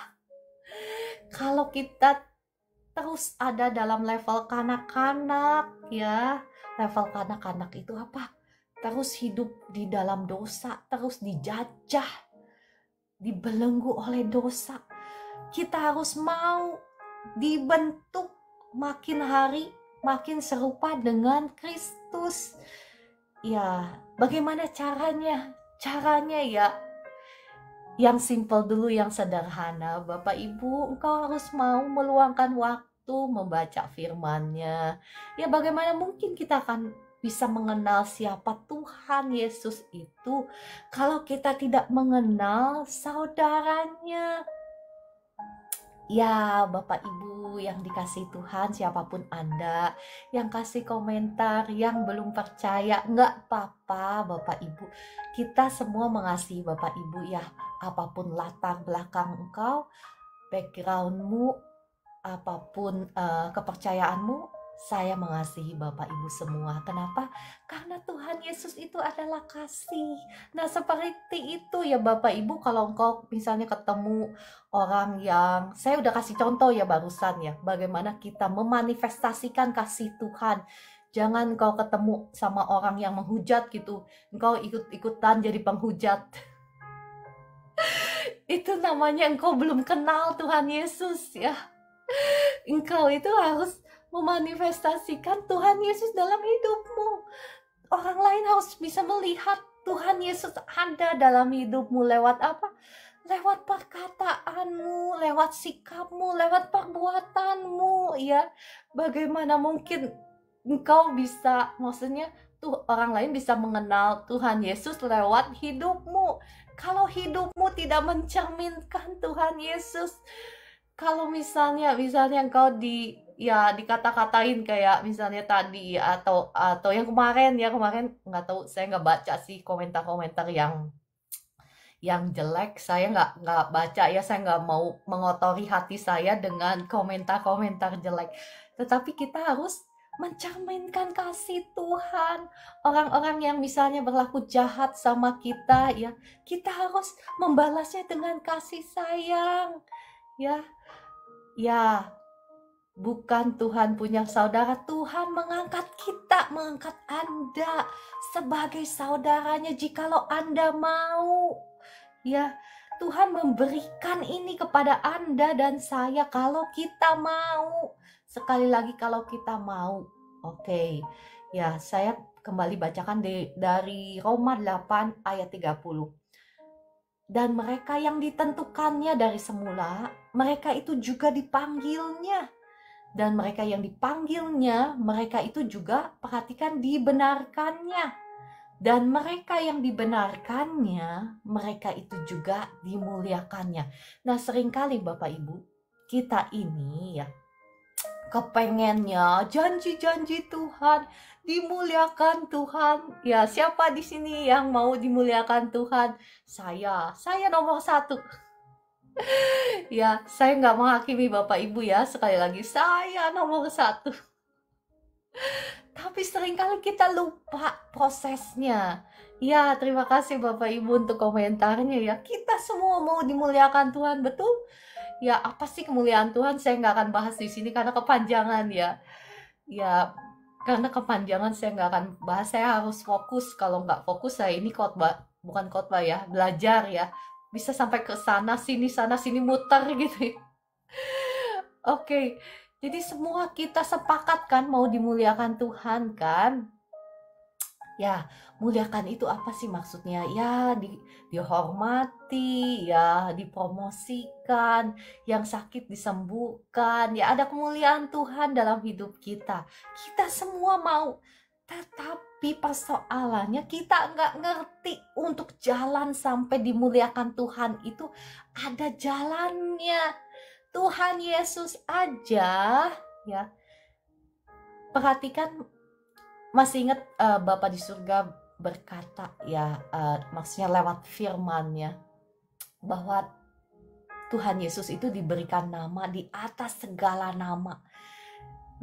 terus ada dalam level kanak-kanak ya. Level kanak-kanak itu apa? Terus hidup di dalam dosa, terus dijajah, dibelenggu oleh dosa. Kita harus mau dibentuk makin hari makin serupa dengan Kristus. Ya, bagaimana caranya? Caranya ya yang simple dulu, yang sederhana. Bapak Ibu, engkau harus mau meluangkan waktu membaca firman-Nya. Ya bagaimana mungkin kita akan bisa mengenal siapa Tuhan Yesus itu kalau kita tidak mengenal saudaranya. Ya Bapak Ibu yang dikasih Tuhan, siapapun Anda yang kasih komentar, yang belum percaya, enggak apa-apa Bapak Ibu. Kita semua mengasihi Bapak Ibu ya, apapun latar belakang engkau, backgroundmu, apapun kepercayaanmu, saya mengasihi Bapak Ibu semua. Kenapa? Karena Tuhan Yesus itu adalah kasih. Nah seperti itu ya Bapak Ibu, kalau engkau misalnya ketemu orang yang, saya udah kasih contoh ya barusan ya, bagaimana kita memanifestasikan kasih Tuhan. Jangan engkau ketemu sama orang yang menghujat gitu, engkau ikut-ikutan jadi penghujat. Itu namanya engkau belum kenal Tuhan Yesus ya. Engkau itu harus memanifestasikan Tuhan Yesus dalam hidupmu. Orang lain harus bisa melihat Tuhan Yesus ada dalam hidupmu lewat apa? Lewat perkataanmu, lewat sikapmu, lewat perbuatanmu ya. Bagaimana mungkin engkau bisa, maksudnya tuh orang lain bisa mengenal Tuhan Yesus lewat hidupmu kalau hidupmu tidak mencerminkan Tuhan Yesus. Kalau misalnya engkau dikata-katain kayak misalnya tadi atau yang kemarin nggak tahu, saya nggak baca sih komentar-komentar yang jelek. Saya nggak baca ya, saya nggak mau mengotori hati saya dengan komentar-komentar jelek. Tetapi kita harus mencerminkan kasih Tuhan. Orang-orang yang misalnya berlaku jahat sama kita ya, kita harus membalasnya dengan kasih sayang ya. Ya, bukan Tuhan punya saudara, Tuhan mengangkat kita, mengangkat Anda sebagai saudaranya jikalau Anda mau. Ya, Tuhan memberikan ini kepada Anda dan saya kalau kita mau. Sekali lagi kalau kita mau. Oke. Ya, saya kembali bacakan dari Roma 8 ayat 30. Dan mereka yang ditentukannya dari semula, mereka itu juga dipanggilnya. Dan mereka yang dipanggilnya, mereka itu juga, perhatikan, dibenarkannya. Dan mereka yang dibenarkannya, mereka itu juga dimuliakannya. Nah seringkali Bapak Ibu, kita ini ya kepengennya janji-janji Tuhan, dimuliakan Tuhan. Ya, siapa di sini yang mau dimuliakan Tuhan? Saya nomor 1. Ya, saya nggak menghakimi Bapak Ibu ya. Sekali lagi, saya nomor 1. Tapi seringkali kita lupa prosesnya. Ya, terima kasih Bapak Ibu untuk komentarnya ya. Kita semua mau dimuliakan Tuhan, betul? Ya, apa sih kemuliaan Tuhan? Saya nggak akan bahas di sini karena kepanjangan ya. Ya, karena kepanjangan saya nggak akan bahas. Saya harus fokus. Kalau nggak fokus, saya ini bukan khotbah ya, belajar ya. Bisa sampai ke sana sini muter gitu. Oke, jadi semua kita sepakat kan mau dimuliakan Tuhan kan? Ya, muliakan itu apa sih maksudnya? Ya, dihormati, ya, dipromosikan, yang sakit disembuhkan. Ya, ada kemuliaan Tuhan dalam hidup kita. Kita semua mau. Tetapi persoalannya kita nggak ngerti untuk jalan sampai dimuliakan Tuhan itu ada jalannya. Tuhan Yesus aja, ya. Perhatikan, masih ingat Bapa di surga berkata, ya, maksudnya lewat firman-Nya, bahwa Tuhan Yesus itu diberikan nama di atas segala nama.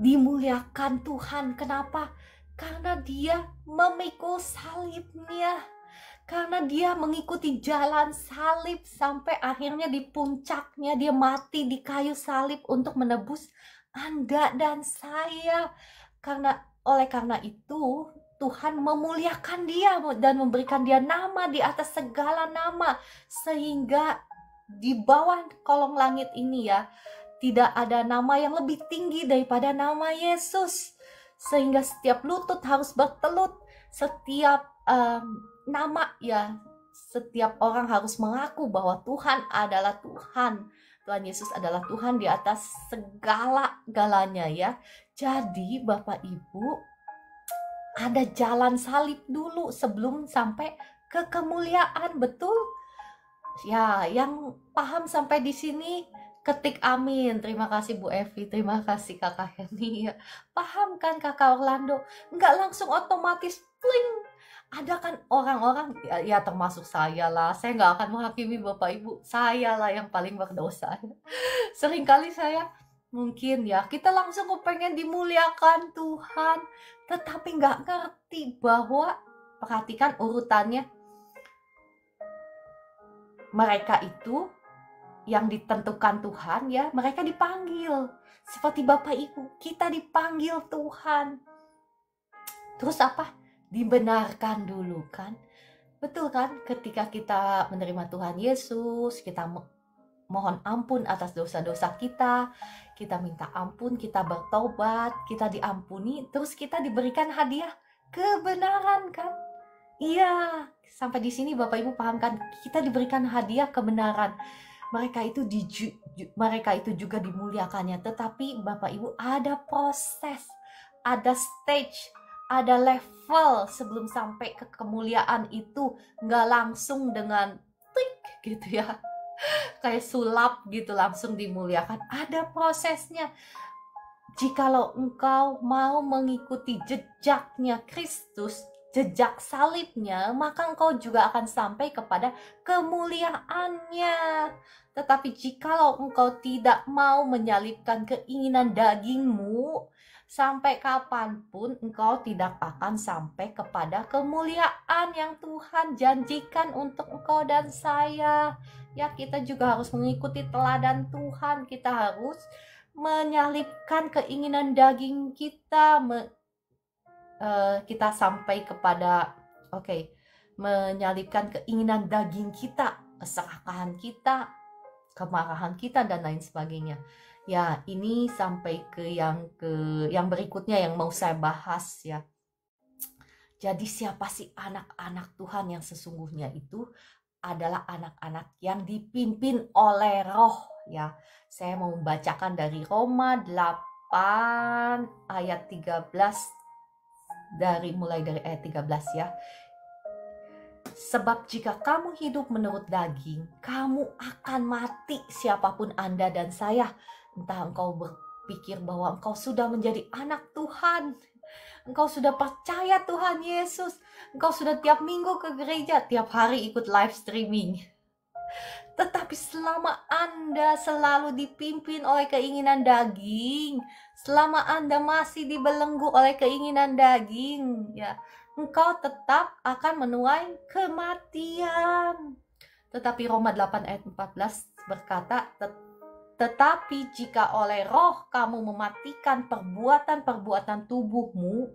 Dimuliakan Tuhan. Kenapa? Karena dia memikul salibnya. Karena dia mengikuti jalan salib sampai akhirnya di puncaknya dia mati di kayu salib untuk menebus Anda dan saya. Oleh karena itu Tuhan memuliakan dia dan memberikan dia nama di atas segala nama, sehingga di bawah kolong langit ini, ya, tidak ada nama yang lebih tinggi daripada nama Yesus, sehingga setiap lutut harus bertelut, setiap nama, ya, setiap orang harus mengaku bahwa Tuhan adalah Tuhan. Tuhan Yesus adalah Tuhan di atas segala-galanya, ya. Jadi Bapak Ibu, ada jalan salib dulu sebelum sampai ke kemuliaan, betul? Ya, yang paham sampai di sini ketik amin. Terima kasih Bu Evi, terima kasih Kakak Heni. Ya. Paham kan Kakak Orlando? Nggak langsung otomatis pling. Ada kan orang-orang, ya termasuk saya lah. Saya nggak akan menghakimi Bapak Ibu. Saya lah yang paling berdosa. Seringkali saya mungkin, ya, kita langsung pengen dimuliakan Tuhan, tetapi nggak ngerti bahwa, perhatikan urutannya, mereka itu yang ditentukan Tuhan, ya, mereka dipanggil. Seperti Bapak Ibu, kita dipanggil Tuhan. Terus apa? Dibenarkan dulu, kan? Betul kan? Ketika kita menerima Tuhan Yesus, kita mohon ampun atas dosa-dosa kita minta ampun, kita bertobat, kita diampuni, terus kita diberikan hadiah kebenaran, kan? Iya, sampai di sini Bapak Ibu paham kan? Kita diberikan hadiah kebenaran. Mereka itu juga dimuliakannya, tetapi Bapak Ibu ada proses, ada stage, ada level sebelum sampai ke kemuliaan itu. Nggak langsung dengan klik gitu, ya, kayak sulap gitu langsung dimuliakan. Ada prosesnya. Jikalau engkau mau mengikuti jejaknya Kristus, jejak salibnya, maka engkau juga akan sampai kepada kemuliaannya. Tetapi jikalau engkau tidak mau menyalibkan keinginan dagingmu, sampai kapanpun engkau tidak akan sampai kepada kemuliaan yang Tuhan janjikan untuk engkau dan saya. Ya, kita juga harus mengikuti teladan Tuhan. Kita harus menyalibkan keinginan daging kita, kita sampai kepada menyalibkan keinginan daging kita, keserakahan kita, kemarahan kita, dan lain sebagainya. Ya, ini sampai ke yang berikutnya yang mau saya bahas, ya. Jadi siapa sih anak-anak Tuhan yang sesungguhnya? Itu adalah anak-anak yang dipimpin oleh Roh, ya. Saya mau membacakan dari Roma 8 ayat 13, mulai dari ayat 13, ya. Sebab jika kamu hidup menurut daging, kamu akan mati, siapapun Anda dan saya. Entah engkau berpikir bahwa engkau sudah menjadi anak Tuhan, engkau sudah percaya Tuhan Yesus, engkau sudah tiap minggu ke gereja, tiap hari ikut live streaming. Tetapi selama Anda selalu dipimpin oleh keinginan daging, selama Anda masih dibelenggu oleh keinginan daging, ya, engkau tetap akan menuai kematian. Tetapi Roma 8 ayat 14 berkata, tetapi jika oleh Roh kamu mematikan perbuatan-perbuatan tubuhmu,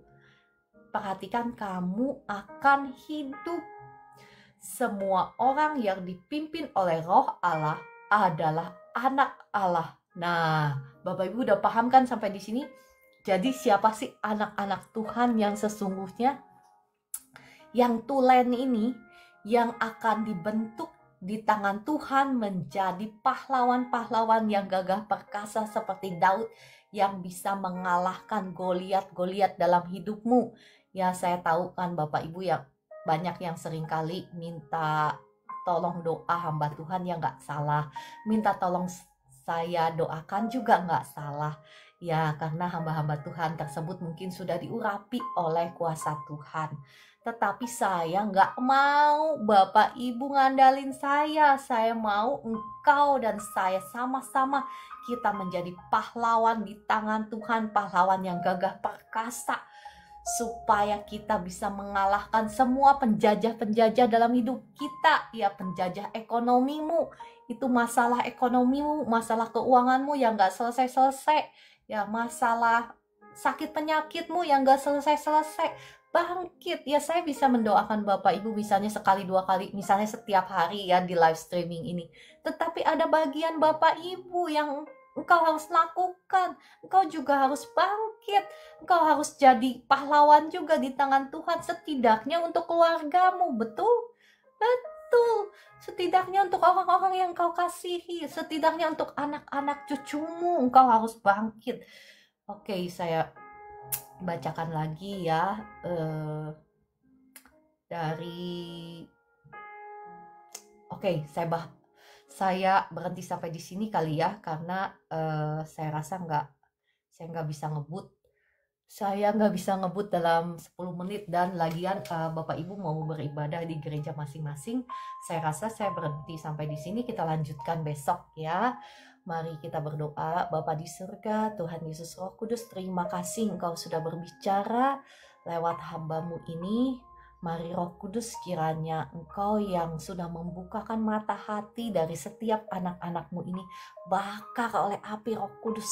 perhatikan, kamu akan hidup. Semua orang yang dipimpin oleh Roh Allah adalah anak Allah. Nah, Bapak Ibu udah paham kan sampai di sini? Jadi siapa sih anak-anak Tuhan yang sesungguhnya? yang tulen ini yang akan dibentuk di tangan Tuhan menjadi pahlawan-pahlawan yang gagah perkasa seperti Daud yang bisa mengalahkan Goliat dalam hidupmu. Ya, saya tahu kan Bapak Ibu yang banyak yang seringkali minta tolong doa hamba Tuhan, ya nggak salah. Minta tolong saya doakan juga nggak salah. Ya, karena hamba-hamba Tuhan tersebut mungkin sudah diurapi oleh kuasa Tuhan. Tetapi saya nggak mau Bapak Ibu ngandalin saya. Saya mau engkau dan saya sama-sama kita menjadi pahlawan di tangan Tuhan. Pahlawan yang gagah perkasa. Supaya kita bisa mengalahkan semua penjajah-penjajah dalam hidup kita. Ya, penjajah ekonomimu. Itu masalah ekonomimu, masalah keuanganmu yang nggak selesai-selesai. Ya, masalah sakit penyakitmu yang gak selesai-selesai. Bangkit. Ya, saya bisa mendoakan Bapak Ibu misalnya sekali dua kali, misalnya setiap hari ya di live streaming ini. Tetapi ada bagian Bapak Ibu yang engkau harus lakukan. Engkau juga harus bangkit. Engkau harus jadi pahlawan juga di tangan Tuhan, setidaknya untuk keluargamu. Betul? Betul. Setidaknya untuk orang-orang yang kau kasihi, setidaknya untuk anak-anak cucumu, engkau harus bangkit. Oke, saya bacakan lagi ya dari saya berhenti sampai di sini kali ya, karena saya rasa saya nggak bisa ngebut. Saya nggak bisa ngebut dalam 10 menit dan lagian Bapak Ibu mau beribadah di gereja masing-masing. Saya rasa saya berhenti sampai di sini, kita lanjutkan besok ya. Mari kita berdoa. Bapa di surga, Tuhan Yesus Roh Kudus, terima kasih Engkau sudah berbicara lewat hamba-Mu ini. Mari Roh Kudus, kiranya Engkau yang sudah membukakan mata hati dari setiap anak-anak-Mu ini bakar oleh api Roh Kudus,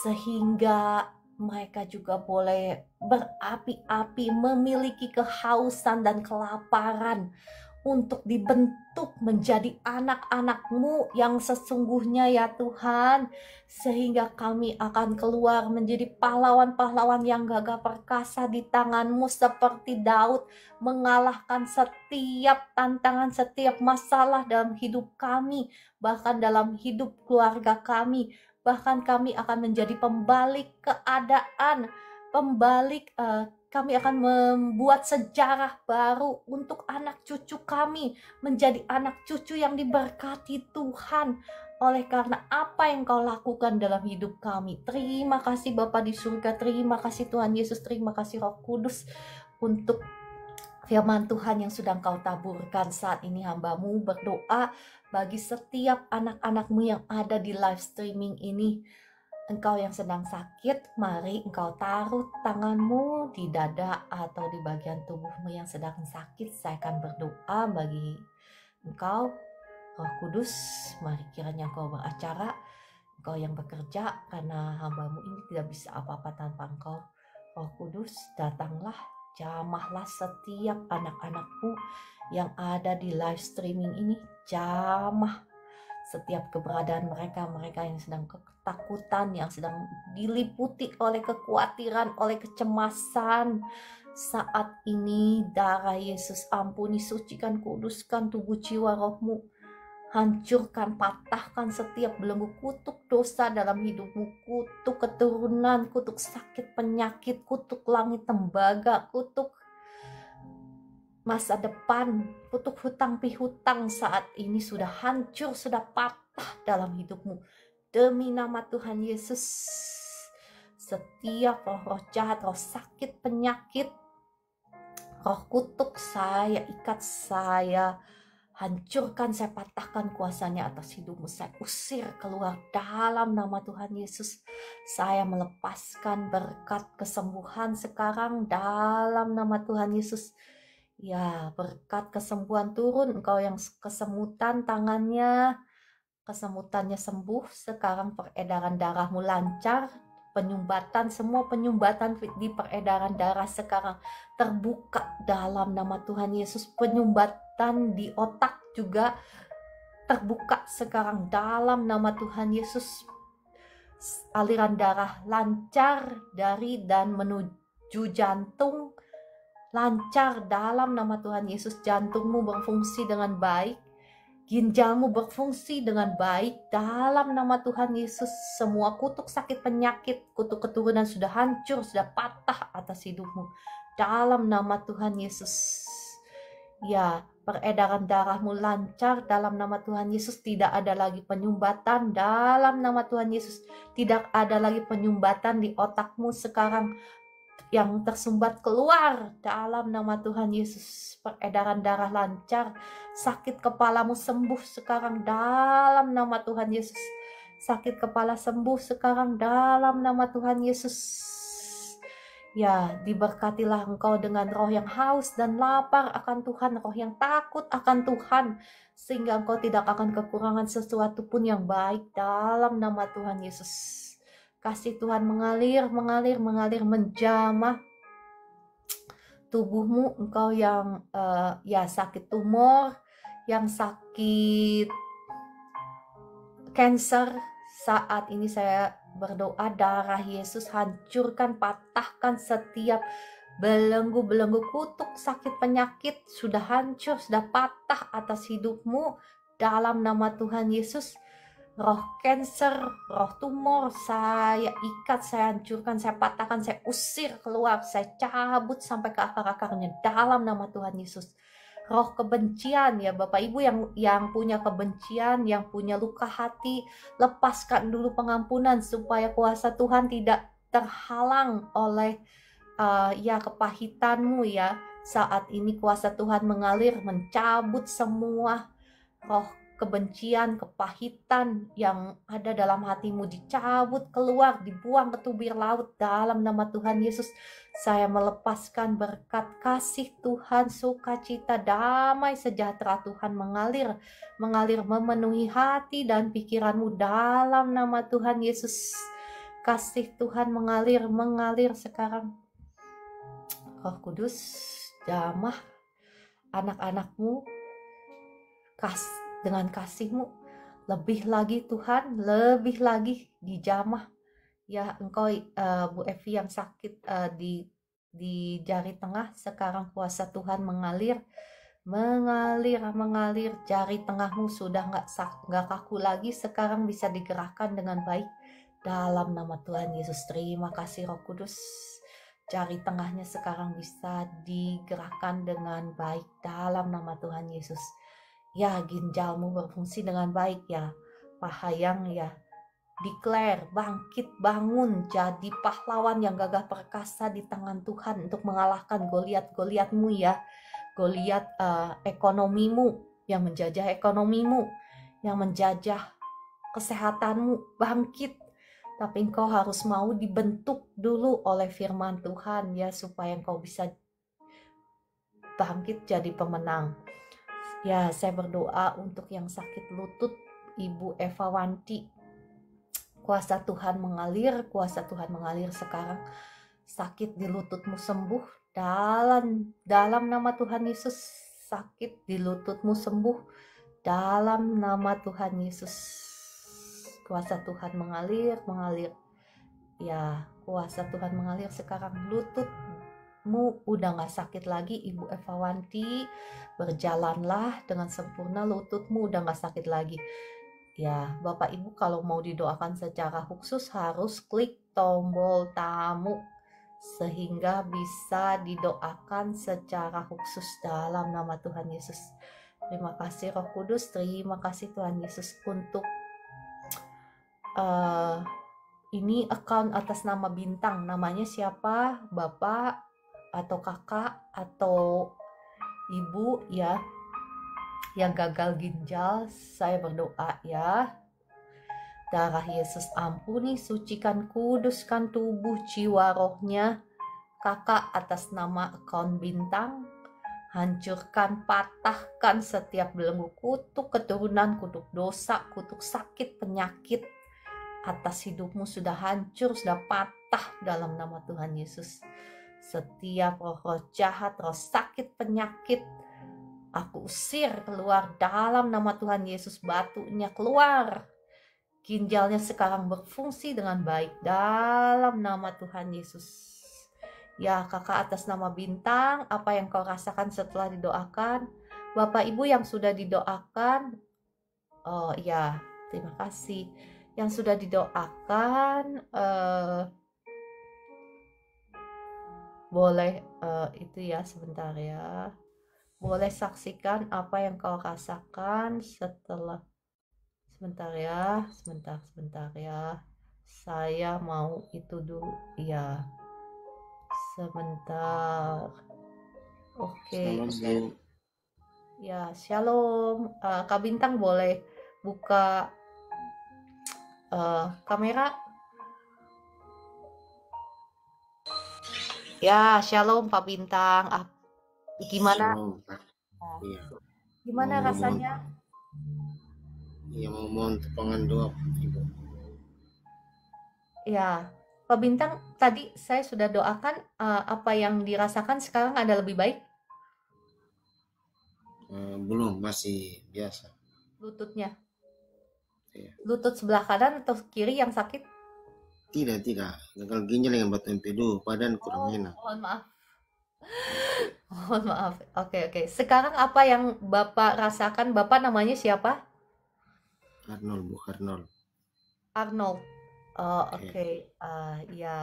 sehingga mereka juga boleh berapi-api, memiliki kehausan dan kelaparan untuk dibentuk menjadi anak-anak-Mu yang sesungguhnya ya Tuhan. Sehingga kami akan keluar menjadi pahlawan-pahlawan yang gagah perkasa di tangan-Mu seperti Daud, mengalahkan setiap tantangan, setiap masalah dalam hidup kami, bahkan dalam hidup keluarga kami. Bahkan kami akan menjadi pembalik keadaan, kami akan membuat sejarah baru untuk anak cucu kami, menjadi anak cucu yang diberkati Tuhan oleh karena apa yang Kau lakukan dalam hidup kami. Terima kasih Bapa di surga, terima kasih Tuhan Yesus, terima kasih Roh Kudus untuk firman Tuhan yang sudah Engkau taburkan. Saat ini hamba-Mu berdoa bagi setiap anak-anak-Mu yang ada di live streaming ini. Engkau yang sedang sakit, mari Engkau taruh tangan-Mu di dada atau di bagian tubuh-Mu yang sedang sakit. Saya akan berdoa bagi Engkau, Roh Kudus. Mari kiranya Engkau beracara, Engkau yang bekerja, karena hamba-Mu ini tidak bisa apa-apa tanpa Engkau. Roh Kudus, datanglah, jamahlah setiap anak-anak-Mu yang ada di live streaming ini. Jamah setiap keberadaan mereka yang sedang ketakutan, yang sedang diliputi oleh kekhawatiran, oleh kecemasan. Saat ini darah Yesus ampuni, sucikan, kuduskan tubuh jiwa rohmu. Hancurkan, patahkan setiap belenggu kutuk dosa dalam hidupmu, kutuk keturunan, kutuk sakit penyakit, kutuk langit tembaga, kutuk masa depan, kutuk hutang pihutang saat ini sudah hancur, sudah patah dalam hidupmu. Demi nama Tuhan Yesus, setiap roh-roh jahat, roh sakit, penyakit, roh kutuk, saya ikat, saya hancurkan, saya patahkan kuasanya atas hidupmu. Saya usir keluar dalam nama Tuhan Yesus. Saya melepaskan berkat kesembuhan sekarang dalam nama Tuhan Yesus. Ya, berkat kesembuhan turun. Engkau yang kesemutan tangannya, kesemutannya sembuh. Sekarang peredaran darahmu lancar. Penyumbatan, semua penyumbatan di peredaran darah sekarang terbuka dalam nama Tuhan Yesus. Penyumbatan di otak juga terbuka sekarang dalam nama Tuhan Yesus. Aliran darah lancar dari dan menuju jantung, lancar dalam nama Tuhan Yesus. Jantungmu berfungsi dengan baik, ginjalmu berfungsi dengan baik dalam nama Tuhan Yesus. Semua kutuk sakit penyakit, kutuk keturunan sudah hancur, sudah patah atas hidupmu dalam nama Tuhan Yesus. Ya, peredaran darahmu lancar dalam nama Tuhan Yesus. Tidak ada lagi penyumbatan dalam nama Tuhan Yesus. Tidak ada lagi penyumbatan di otakmu sekarang yang tersumbat, keluar dalam nama Tuhan Yesus. Peredaran darah lancar. Sakit kepalamu sembuh sekarang dalam nama Tuhan Yesus. Sakit kepala sembuh sekarang dalam nama Tuhan Yesus. Ya, diberkatilah engkau dengan roh yang haus dan lapar akan Tuhan, roh yang takut akan Tuhan, sehingga engkau tidak akan kekurangan sesuatu pun yang baik dalam nama Tuhan Yesus. Kasih Tuhan mengalir, menjamah tubuhmu. Engkau yang sakit tumor, yang sakit cancer, saat ini saya berdoa darah Yesus hancurkan, patahkan setiap belenggu-belenggu kutuk sakit penyakit, sudah hancur, sudah patah atas hidupmu dalam nama Tuhan Yesus. Roh cancer, roh tumor, saya ikat, saya hancurkan, saya patahkan, saya usir keluar, saya cabut sampai ke akar-akarnya dalam nama Tuhan Yesus. Roh kebencian, ya Bapak Ibu yang punya kebencian, yang punya luka hati, lepaskan dulu pengampunan supaya kuasa Tuhan tidak terhalang oleh kepahitanmu ya. Saat ini kuasa Tuhan mengalir, mencabut semua roh kebencian, kepahitan yang ada dalam hatimu, dicabut keluar, dibuang ke tubir laut dalam nama Tuhan Yesus. Saya melepaskan berkat kasih Tuhan, sukacita, damai, sejahtera Tuhan mengalir memenuhi hati dan pikiranmu dalam nama Tuhan Yesus. Kasih Tuhan mengalir sekarang. Roh Kudus, jamah anak-anakmu dengan kasih-Mu, lebih lagi Tuhan, lebih lagi dijamah ya engkau Bu Evi yang sakit di jari tengah, sekarang kuasa Tuhan mengalir, jari tengahmu sudah nggak kaku lagi, sekarang bisa digerakkan dengan baik dalam nama Tuhan Yesus. Terima kasih Roh Kudus, jari tengahnya sekarang bisa digerakkan dengan baik dalam nama Tuhan Yesus. Ya, ginjalmu berfungsi dengan baik ya, Pak Hayang ya. Declare, bangkit, bangun, jadi pahlawan yang gagah perkasa di tangan Tuhan untuk mengalahkan Goliat-Goliatmu ya. Goliat ekonomimu, yang menjajah ekonomimu, yang menjajah kesehatanmu, bangkit. Tapi engkau harus mau dibentuk dulu oleh firman Tuhan ya, supaya engkau bisa bangkit jadi pemenang. Ya, saya berdoa untuk yang sakit lutut, Ibu Eva Wanti. Kuasa Tuhan mengalir sekarang. Sakit di lututmu sembuh dalam nama Tuhan Yesus. Sakit di lututmu sembuh dalam nama Tuhan Yesus. Kuasa Tuhan mengalir. Ya, kuasa Tuhan mengalir sekarang. Lututmu udah gak sakit lagi, Ibu Eva Wanti. Berjalanlah dengan sempurna, lututmu udah gak sakit lagi. Ya, Bapak Ibu kalau mau didoakan secara khusus harus klik tombol tamu sehingga bisa didoakan secara khusus dalam nama Tuhan Yesus. Terima kasih Roh Kudus, terima kasih Tuhan Yesus untuk ini account atas nama Bintang. Namanya siapa? Bapak atau kakak atau ibu ya, yang gagal ginjal, saya berdoa ya. Darah Yesus ampuni, sucikan, kuduskan tubuh, jiwa, rohnya kakak atas nama akun Bintang. Hancurkan, patahkan setiap belenggu kutuk keturunan, kutuk dosa, kutuk sakit, penyakit atas hidupmu sudah hancur, sudah patah dalam nama Tuhan Yesus. Setiap roh jahat, roh sakit, penyakit, aku usir keluar dalam nama Tuhan Yesus. Batunya keluar, ginjalnya sekarang berfungsi dengan baik dalam nama Tuhan Yesus. Ya, kakak atas nama Bintang, apa yang kau rasakan setelah didoakan? Bapak Ibu yang sudah didoakan, oh ya, terima kasih. Yang sudah didoakan, boleh itu ya sebentar ya. Boleh saksikan apa yang kau rasakan setelah sebentar ya, sebentar ya. Saya mau itu dulu ya. Sebentar. Oke. Shalom Bu. Ya, shalom. Kak Bintang boleh buka kamera? Ya, shalom Pak Bintang. Gimana? Shalom Pak. Iya, Gimana mau mohon, rasanya? iya mau mohon tepangan doa Ibu. Ya, Pak Bintang, tadi saya sudah doakan apa yang dirasakan sekarang ada lebih baik Belum, masih biasa. lututnya. Iya. Lutut sebelah kanan atau kiri yang sakit? Tidak, gagal ginjal dengan batu empedu, badan kurang Oh, enak. mohon maaf. Mohon maaf. Oke. Sekarang apa yang Bapak rasakan? Bapak namanya siapa? Arnold Bu, Arnold. Arnold. Oh, Iya, oke. Ya.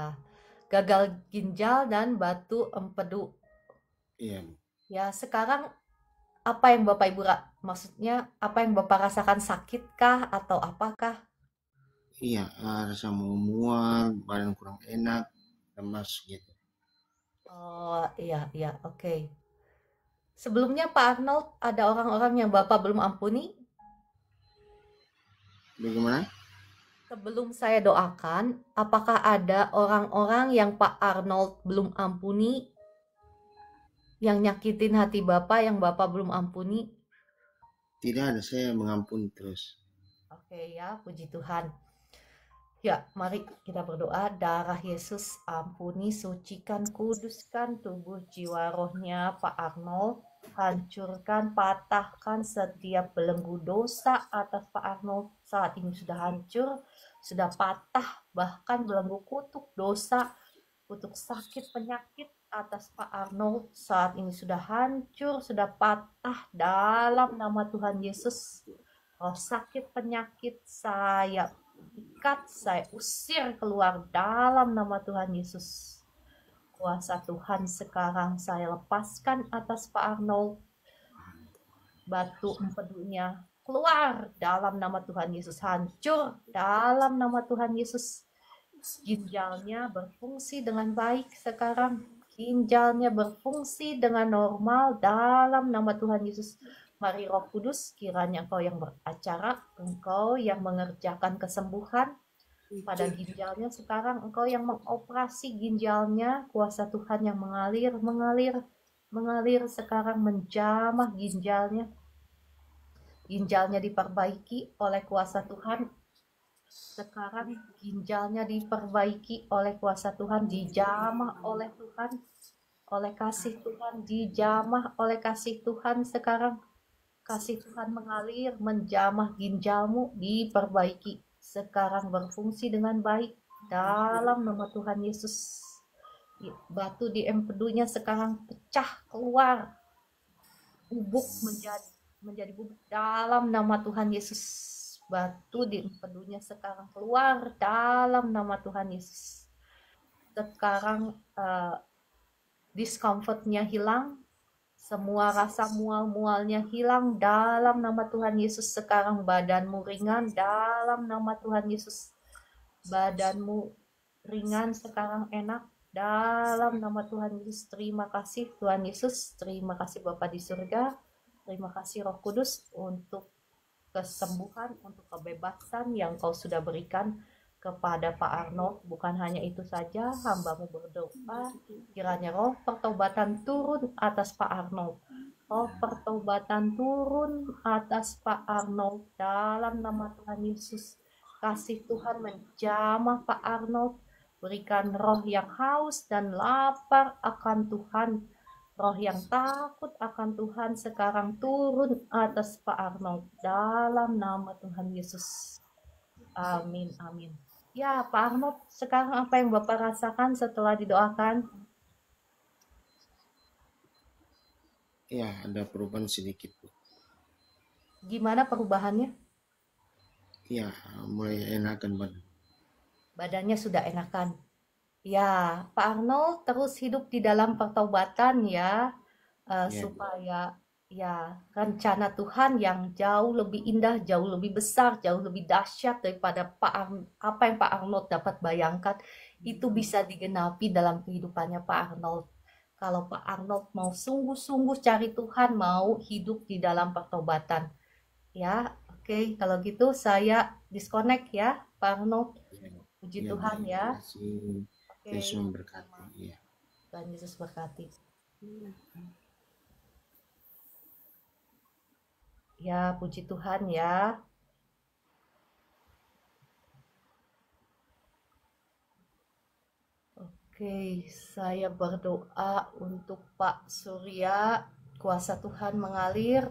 Gagal ginjal dan batu empedu. iya Bu. Ya, sekarang apa yang Bapak Ibu maksudnya apa yang Bapak rasakan, sakitkah atau apakah? Iya, rasa mau mual, badan kurang enak, lemas gitu. Oh, iya, oke. Sebelumnya Pak Arnold, ada orang-orang yang Bapak belum ampuni? Bagaimana? Sebelum saya doakan, apakah ada orang-orang yang Pak Arnold belum ampuni, yang nyakitin hati Bapak, yang Bapak belum ampuni? Tidak ada, saya mengampuni terus. Oke ya, puji Tuhan. Ya, mari kita berdoa. Darah Yesus, ampuni, sucikan, kuduskan tubuh jiwa rohnya Pak Arnold. Hancurkan, patahkan setiap belenggu dosa atas Pak Arnold. Saat ini sudah hancur, sudah patah, bahkan belenggu kutuk dosa, kutuk sakit, penyakit atas Pak Arnold. Saat ini sudah hancur, sudah patah dalam nama Tuhan Yesus. Roh sakit, penyakit, saya ikat, saya usir keluar dalam nama Tuhan Yesus. Kuasa Tuhan sekarang saya lepaskan atas Pak Arnold. Batu empedunya keluar dalam nama Tuhan Yesus. Hancur dalam nama Tuhan Yesus. Ginjalnya berfungsi dengan baik sekarang. Ginjalnya berfungsi dengan normal dalam nama Tuhan Yesus. Mari Roh Kudus, kiranya Engkau yang beracara, Engkau yang mengerjakan kesembuhan pada ginjalnya sekarang, Engkau yang mengoperasi ginjalnya, kuasa Tuhan yang mengalir sekarang, menjamah ginjalnya. Ginjalnya diperbaiki oleh kuasa Tuhan. Sekarang ginjalnya diperbaiki oleh kuasa Tuhan, dijamah oleh Tuhan, oleh kasih Tuhan, dijamah oleh kasih Tuhan sekarang. Kasih Tuhan mengalir, menjamah ginjalmu, diperbaiki. Sekarang berfungsi dengan baik dalam nama Tuhan Yesus. Batu di empedunya sekarang pecah keluar, bubuk menjadi bubuk dalam nama Tuhan Yesus. Batu di empedunya sekarang keluar dalam nama Tuhan Yesus. Sekarang discomfortnya hilang, semua rasa mual-mualnya hilang dalam nama Tuhan Yesus. Sekarang badanmu ringan dalam nama Tuhan Yesus. Badanmu ringan sekarang, enak dalam nama Tuhan Yesus. Terima kasih Tuhan Yesus. Terima kasih Bapa di surga. Terima kasih Roh Kudus untuk kesembuhan, untuk kebebasan yang Kau sudah berikan kepada Pak Arnold. Bukan hanya itu saja, hamba-Mu berdoa kiranya roh pertobatan turun atas Pak Arnold. Roh pertobatan turun atas Pak Arnold dalam nama Tuhan Yesus. Kasih Tuhan menjamah Pak Arnold. Berikan roh yang haus dan lapar akan Tuhan. Roh yang takut akan Tuhan sekarang turun atas Pak Arnold dalam nama Tuhan Yesus. Amin. Ya, Pak Arnold, sekarang apa yang Bapak rasakan setelah didoakan? Ya, ada perubahan sedikit, Bu. Gimana perubahannya? Ya, mulai enakan badan. Badannya sudah enakan. Ya, Pak Arnold terus hidup di dalam pertobatan ya, Ya, Bu. supaya ya rencana Tuhan yang jauh lebih indah, jauh lebih besar, jauh lebih dahsyat daripada apa yang Pak Arnold dapat bayangkan itu bisa digenapi dalam kehidupannya Pak Arnold. Kalau Pak Arnold mau sungguh-sungguh cari Tuhan, mau hidup di dalam pertobatan. Ya, oke. Kalau gitu saya disconnect ya, Pak Arnold. Ya, Puji ya, Tuhan baik. ya. Terima kasih. Oke, Yesus sama. memberkati. Ya. Tuhan Yesus berkati. Ya, puji Tuhan ya. Oke, saya berdoa untuk Pak Surya. Kuasa Tuhan mengalir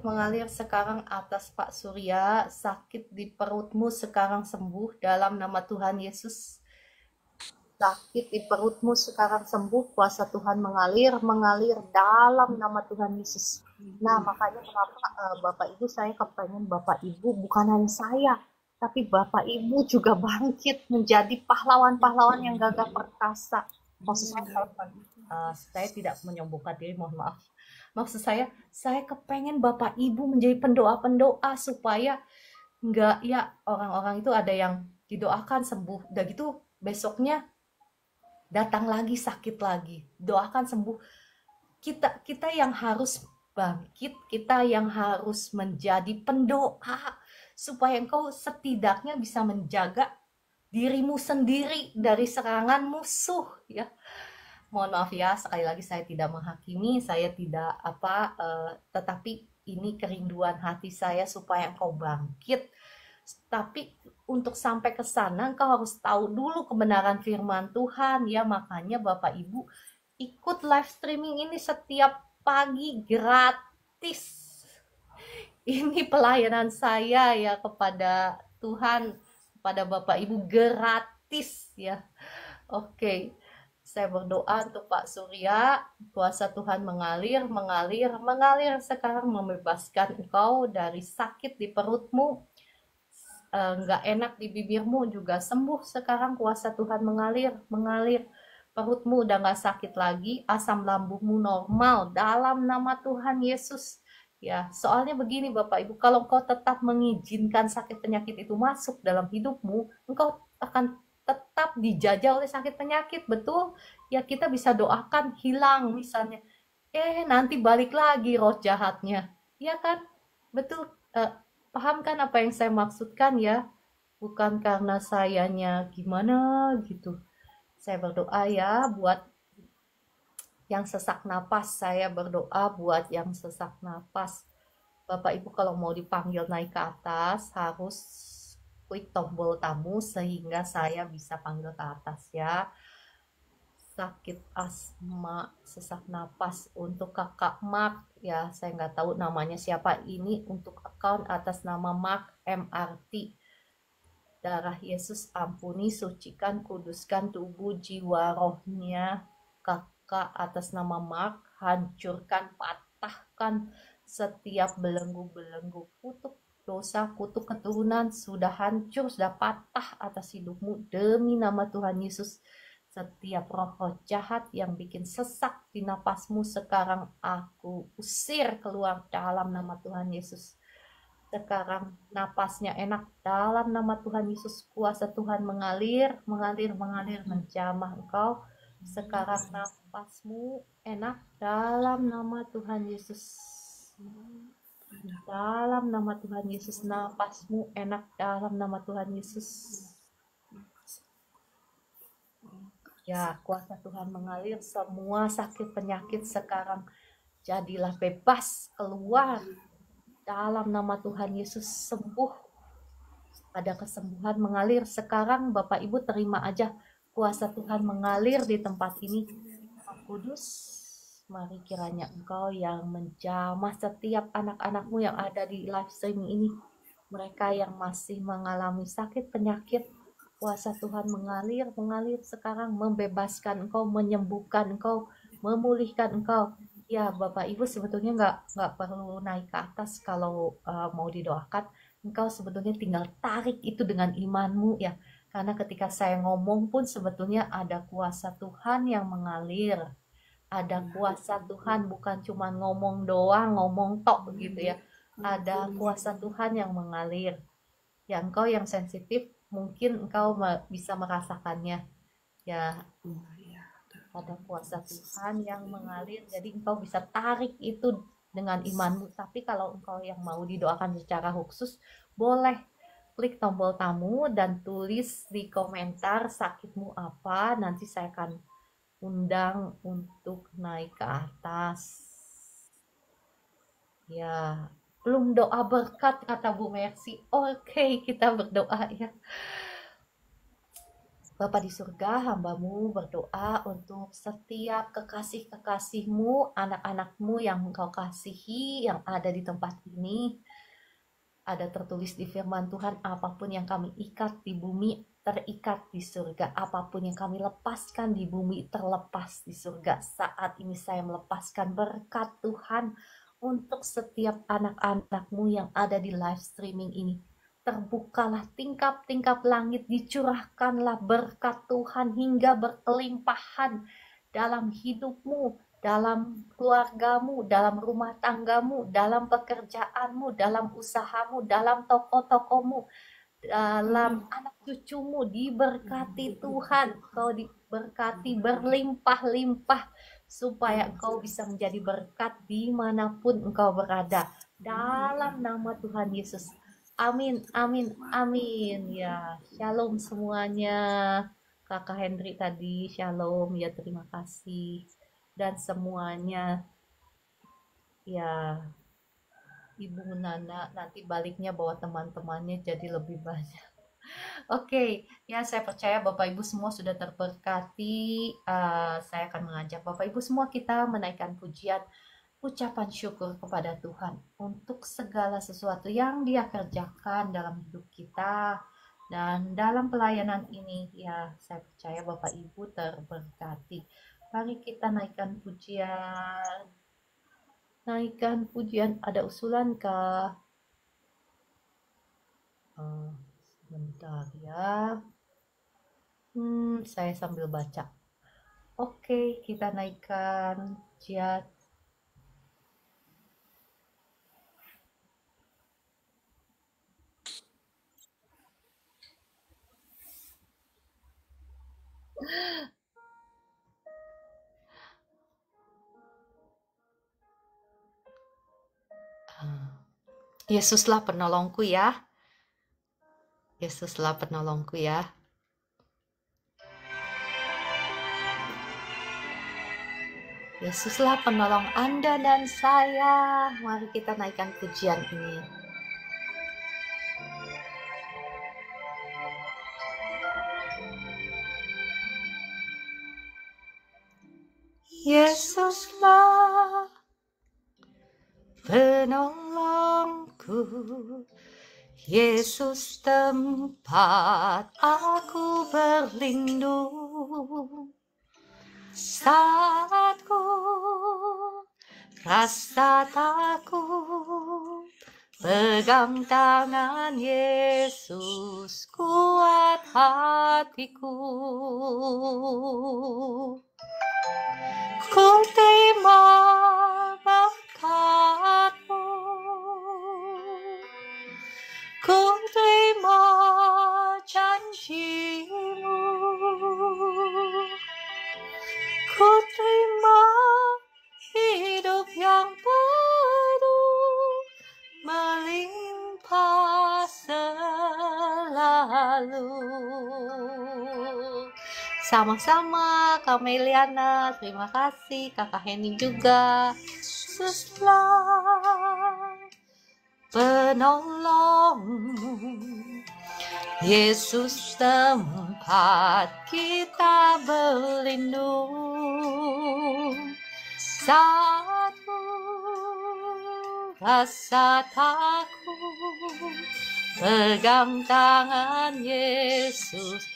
sekarang atas Pak Surya. Sakit di perutmu sekarang sembuh dalam nama Tuhan Yesus. Sakit di perutmu sekarang sembuh, kuasa Tuhan mengalir dalam nama Tuhan Yesus. Nah, makanya kenapa Bapak Ibu, saya kepengen Bapak Ibu, bukan hanya saya, tapi Bapak Ibu juga bangkit menjadi pahlawan-pahlawan yang gagah perkasa. Maksud saya tidak menyombongkan diri, mohon maaf. Maksud saya kepengen Bapak Ibu menjadi pendoa-pendoa supaya enggak ya orang-orang itu ada yang didoakan sembuh, udah gitu besoknya datang lagi sakit lagi, doakan sembuh. Kita yang harus bangkit, kita yang harus menjadi pendoa supaya engkau setidaknya bisa menjaga dirimu sendiri dari serangan musuh ya. Mohon maaf ya, sekali lagi saya tidak menghakimi, saya tidak tetapi ini kerinduan hati saya supaya engkau bangkit. Tapi untuk sampai ke sana engkau harus tahu dulu kebenaran firman Tuhan ya. Makanya Bapak Ibu ikut live streaming ini setiap pagi gratis. Ini pelayanan saya ya kepada Tuhan, kepada Bapak Ibu gratis ya. Oke. Saya berdoa untuk Pak Surya, kuasa Tuhan mengalir sekarang membebaskan engkau dari sakit di perutmu, nggak enak di bibirmu juga sembuh sekarang, kuasa Tuhan mengalir, perutmu udah nggak sakit lagi, asam lambungmu normal dalam nama Tuhan Yesus. Ya, soalnya begini Bapak Ibu, kalau engkau tetap mengizinkan sakit penyakit itu masuk dalam hidupmu, engkau akan tetap dijajah oleh sakit penyakit, betul? Ya kita bisa doakan hilang misalnya, nanti balik lagi roh jahatnya, ya kan? Betul, paham kan apa yang saya maksudkan ya? Bukan karena sayanya gimana gitu. Saya berdoa ya buat yang sesak napas, saya berdoa buat yang sesak napas. Bapak Ibu kalau mau dipanggil naik ke atas harus klik tombol tamu sehingga saya bisa panggil ke atas ya. Sakit asma, sesak napas untuk kakak Mark ya, saya nggak tahu namanya siapa, ini untuk account atas nama Mark MRT. Darah Yesus ampuni, sucikan, kuduskan tubuh, jiwa, rohnya kakak atas nama Mark. Hancurkan, patahkan setiap belenggu-belenggu kutuk dosa, kutuk keturunan sudah hancur, sudah patah atas hidupmu demi nama Tuhan Yesus. Setiap roh jahat yang bikin sesak di napasmu sekarang aku usir keluar dalam nama Tuhan Yesus. Sekarang napasnya enak dalam nama Tuhan Yesus, kuasa Tuhan mengalir menjamah engkau. Sekarang napasmu enak dalam nama Tuhan Yesus. Dalam nama Tuhan Yesus, napasmu enak dalam nama Tuhan Yesus. Ya, kuasa Tuhan mengalir, semua sakit penyakit sekarang jadilah bebas, keluar dalam nama Tuhan Yesus, sembuh. Ada kesembuhan mengalir sekarang. Bapak Ibu terima aja kuasa Tuhan mengalir di tempat ini. Roh Kudus, mari kiranya engkau yang menjamah setiap anak-anakmu yang ada di live streaming ini. Mereka yang masih mengalami sakit penyakit, kuasa Tuhan mengalir sekarang, membebaskan engkau, menyembuhkan engkau, memulihkan engkau. Ya, Bapak Ibu sebetulnya nggak perlu naik ke atas kalau mau didoakan. Engkau sebetulnya tinggal tarik itu dengan imanmu ya. Karena ketika saya ngomong pun sebetulnya ada kuasa Tuhan yang mengalir. Ada kuasa Tuhan, bukan cuma ngomong doang, ngomong tok begitu ya. Ada kuasa Tuhan yang mengalir. Ya, engkau yang sensitif mungkin engkau bisa merasakannya. Ya, ada kuasa Tuhan yang mengalir, jadi engkau bisa tarik itu dengan imanmu. Tapi kalau engkau yang mau didoakan secara khusus, boleh klik tombol tamu dan tulis di komentar sakitmu apa, nanti saya akan undang untuk naik ke atas. Ya, belum doa berkat kata Bu Mercy. Oke, kita berdoa ya. Bapa di surga, hambamu berdoa untuk setiap kekasih-kekasihmu, anak-anakmu yang engkau kasihi, yang ada di tempat ini. Ada tertulis di firman Tuhan, apapun yang kami ikat di bumi, terikat di surga. Apapun yang kami lepaskan di bumi, terlepas di surga. Saat ini saya melepaskan berkat Tuhan untuk setiap anak-anakmu yang ada di live streaming ini. Terbukalah tingkap-tingkap langit, dicurahkanlah berkat Tuhan hingga berkelimpahan dalam hidupmu, dalam keluargamu, dalam rumah tanggamu, dalam pekerjaanmu, dalam usahamu, dalam toko-tokomu, dalam anak cucumu. Diberkati Tuhan, kau diberkati berlimpah-limpah supaya engkau bisa menjadi berkat dimanapun engkau berada. Dalam nama Tuhan Yesus. Amin, amin, amin. Ya, shalom semuanya. Kakak Hendrik tadi, shalom. Ya, terima kasih. Dan semuanya, ya, Ibu Nana nanti baliknya bawa teman-temannya jadi lebih banyak. Oke, ya saya percaya Bapak Ibu semua sudah terberkati. Saya akan mengajak Bapak Ibu semua kita menaikkan pujian, ucapan syukur kepada Tuhan untuk segala sesuatu yang Dia kerjakan dalam hidup kita dan dalam pelayanan ini. Ya, saya percaya Bapak Ibu terberkati. Mari kita naikkan pujian. Naikkan pujian. Ada usulan kah? Sebentar ya. Saya sambil baca. Oke, kita naikkan pujian. Yesuslah penolongku ya. Yesuslah penolongku ya. Yesuslah penolong Anda dan saya. Mari kita naikkan pujian ini. Yesuslah penolongku, Yesus tempat aku berlindung. Saat ku rasa takut, pegang tangan Yesus, kuat hatiku. Ku terima berkat-Mu, ku terima janji-Mu, ku terima hidup yang penuh melimpah selalu. Sama-sama Kak Meliana, terima kasih. Kakak Henny juga. Yesuslah penolong, Yesus tempat kita berlindung. Saat ku rasa takut, pegang tangan Yesus,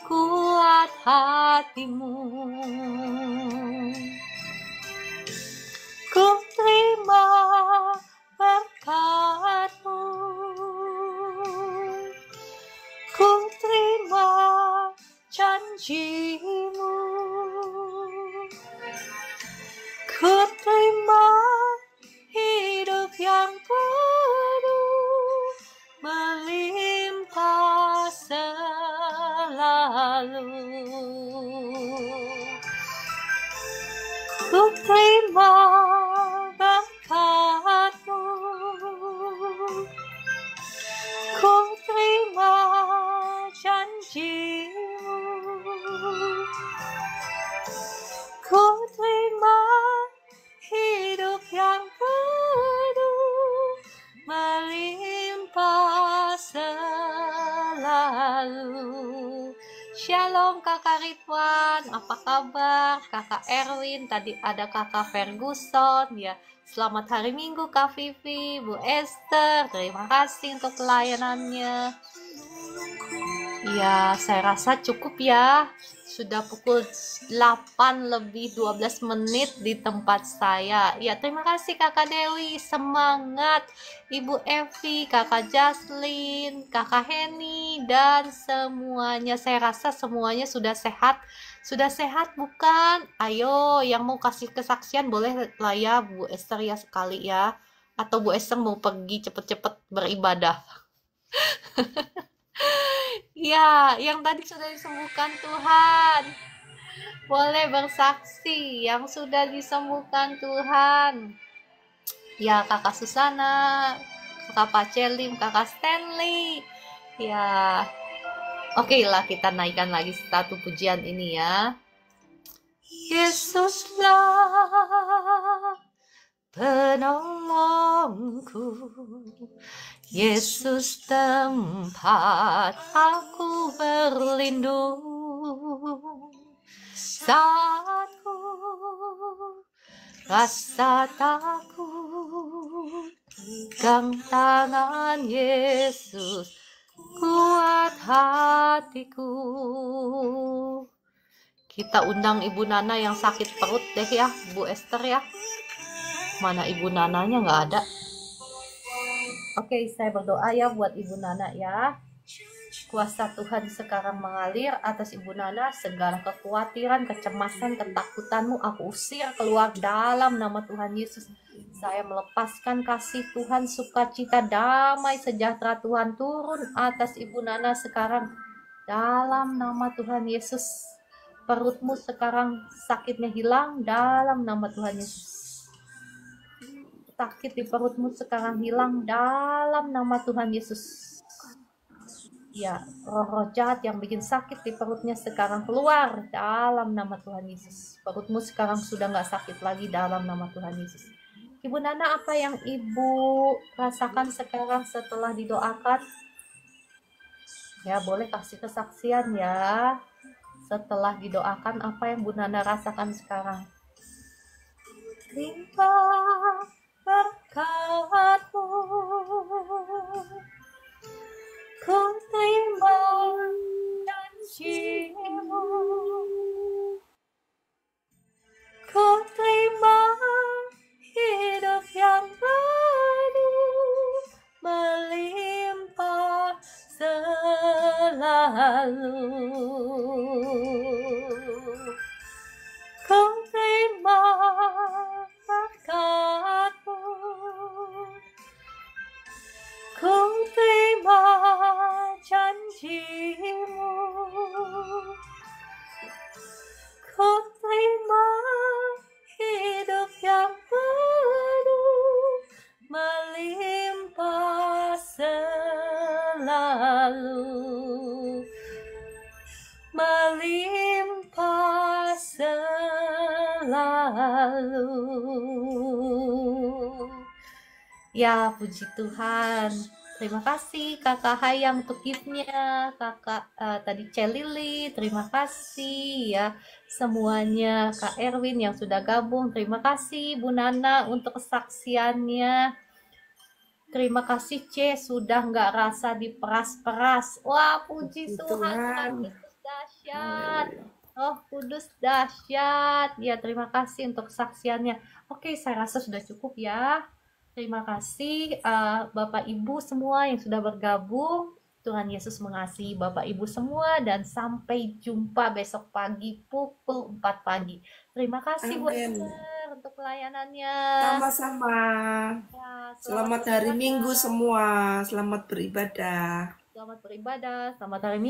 kuat hatimu. Ku terima berkat-Mu, ku terima janji-Mu, ku terima hidup yang penuh melimpah selalu. Ku terima berkat-Mu, ku terima janji-Mu, ku terima hidup yang penuh melimpah selalu. Shalom Kakak Ridwan, apa kabar? Kakak Erwin, tadi ada Kakak Ferguson ya. Selamat hari Minggu Kak Vivi, Bu Esther, terima kasih untuk pelayanannya. Ya, saya rasa cukup ya. Sudah pukul 8 lebih 12 menit di tempat saya. Ya, terima kasih Kakak Dewi, semangat. Ibu Evi, Kakak Jaslyn, Kakak Heni, dan semuanya. Saya rasa semuanya sudah sehat. Sudah sehat bukan? Ayo, yang mau kasih kesaksian boleh lah ya Bu Esther ya sekali ya. Atau Bu Esther mau pergi cepet-cepet beribadah. Ya, yang tadi sudah disembuhkan Tuhan. Boleh bersaksi yang sudah disembuhkan Tuhan. Ya, Kakak Susana, Kakak Pacelim, Kakak Stanley. Ya, oke lah kita naikkan lagi satu pujian ini ya. Yesuslah penolongku, Yesus tempat aku berlindung, saat ku rasa takut, pegang tangan Yesus, kuat hatiku. Kita undang Ibu Nana yang sakit perut deh ya, Bu Esther ya. Mana Ibu Nananya nggak ada. Oke, saya berdoa ya buat Ibu Nana ya. Kuasa Tuhan sekarang mengalir atas Ibu Nana. Segala kekhawatiran, kecemasan, ketakutanmu aku usir keluar dalam nama Tuhan Yesus. Saya melepaskan kasih Tuhan, sukacita, damai, sejahtera Tuhan turun atas Ibu Nana sekarang dalam nama Tuhan Yesus. Perutmu sekarang sakitnya hilang dalam nama Tuhan Yesus. Sakit di perutmu sekarang hilang dalam nama Tuhan Yesus. Ya, roh-roh jahat yang bikin sakit di perutnya sekarang keluar dalam nama Tuhan Yesus. Perutmu sekarang sudah nggak sakit lagi dalam nama Tuhan Yesus. Ibu Nana, apa yang Ibu rasakan sekarang setelah didoakan? Ya, boleh kasih kesaksian ya. Setelah didoakan, apa yang Bu Nana rasakan sekarang? Terima berkat-Mu, ku terima janji-Mu, ku terima hidup yang penuh melimpah selalu. Ku terima berkat-Mu, ku terima janji-Mu, ku terima hidup yang penuh melimpah selalu, melimpah selalu. Ya, puji Tuhan. Terima kasih Kakak Hayang untuk gift-nya, Kakak tadi Celili, terima kasih ya semuanya, Kak Erwin yang sudah gabung, terima kasih Bu Nana untuk kesaksiannya. Terima kasih C, sudah nggak rasa diperas-peras. Wah, puji Tuhan, Tuhan Yesus dahsyat. Roh Kudus dahsyat. Ya, terima kasih untuk kesaksiannya. Oke, saya rasa sudah cukup ya. Terima kasih Bapak Ibu semua yang sudah bergabung. Tuhan Yesus mengasihi Bapak Ibu semua dan sampai jumpa besok pagi pukul 4 pagi. Terima kasih Bu Amin. Esther untuk pelayanannya. Sama-sama. Ya, Selamat hari Minggu semua. Selamat beribadah. Selamat beribadah. Selamat hari Minggu.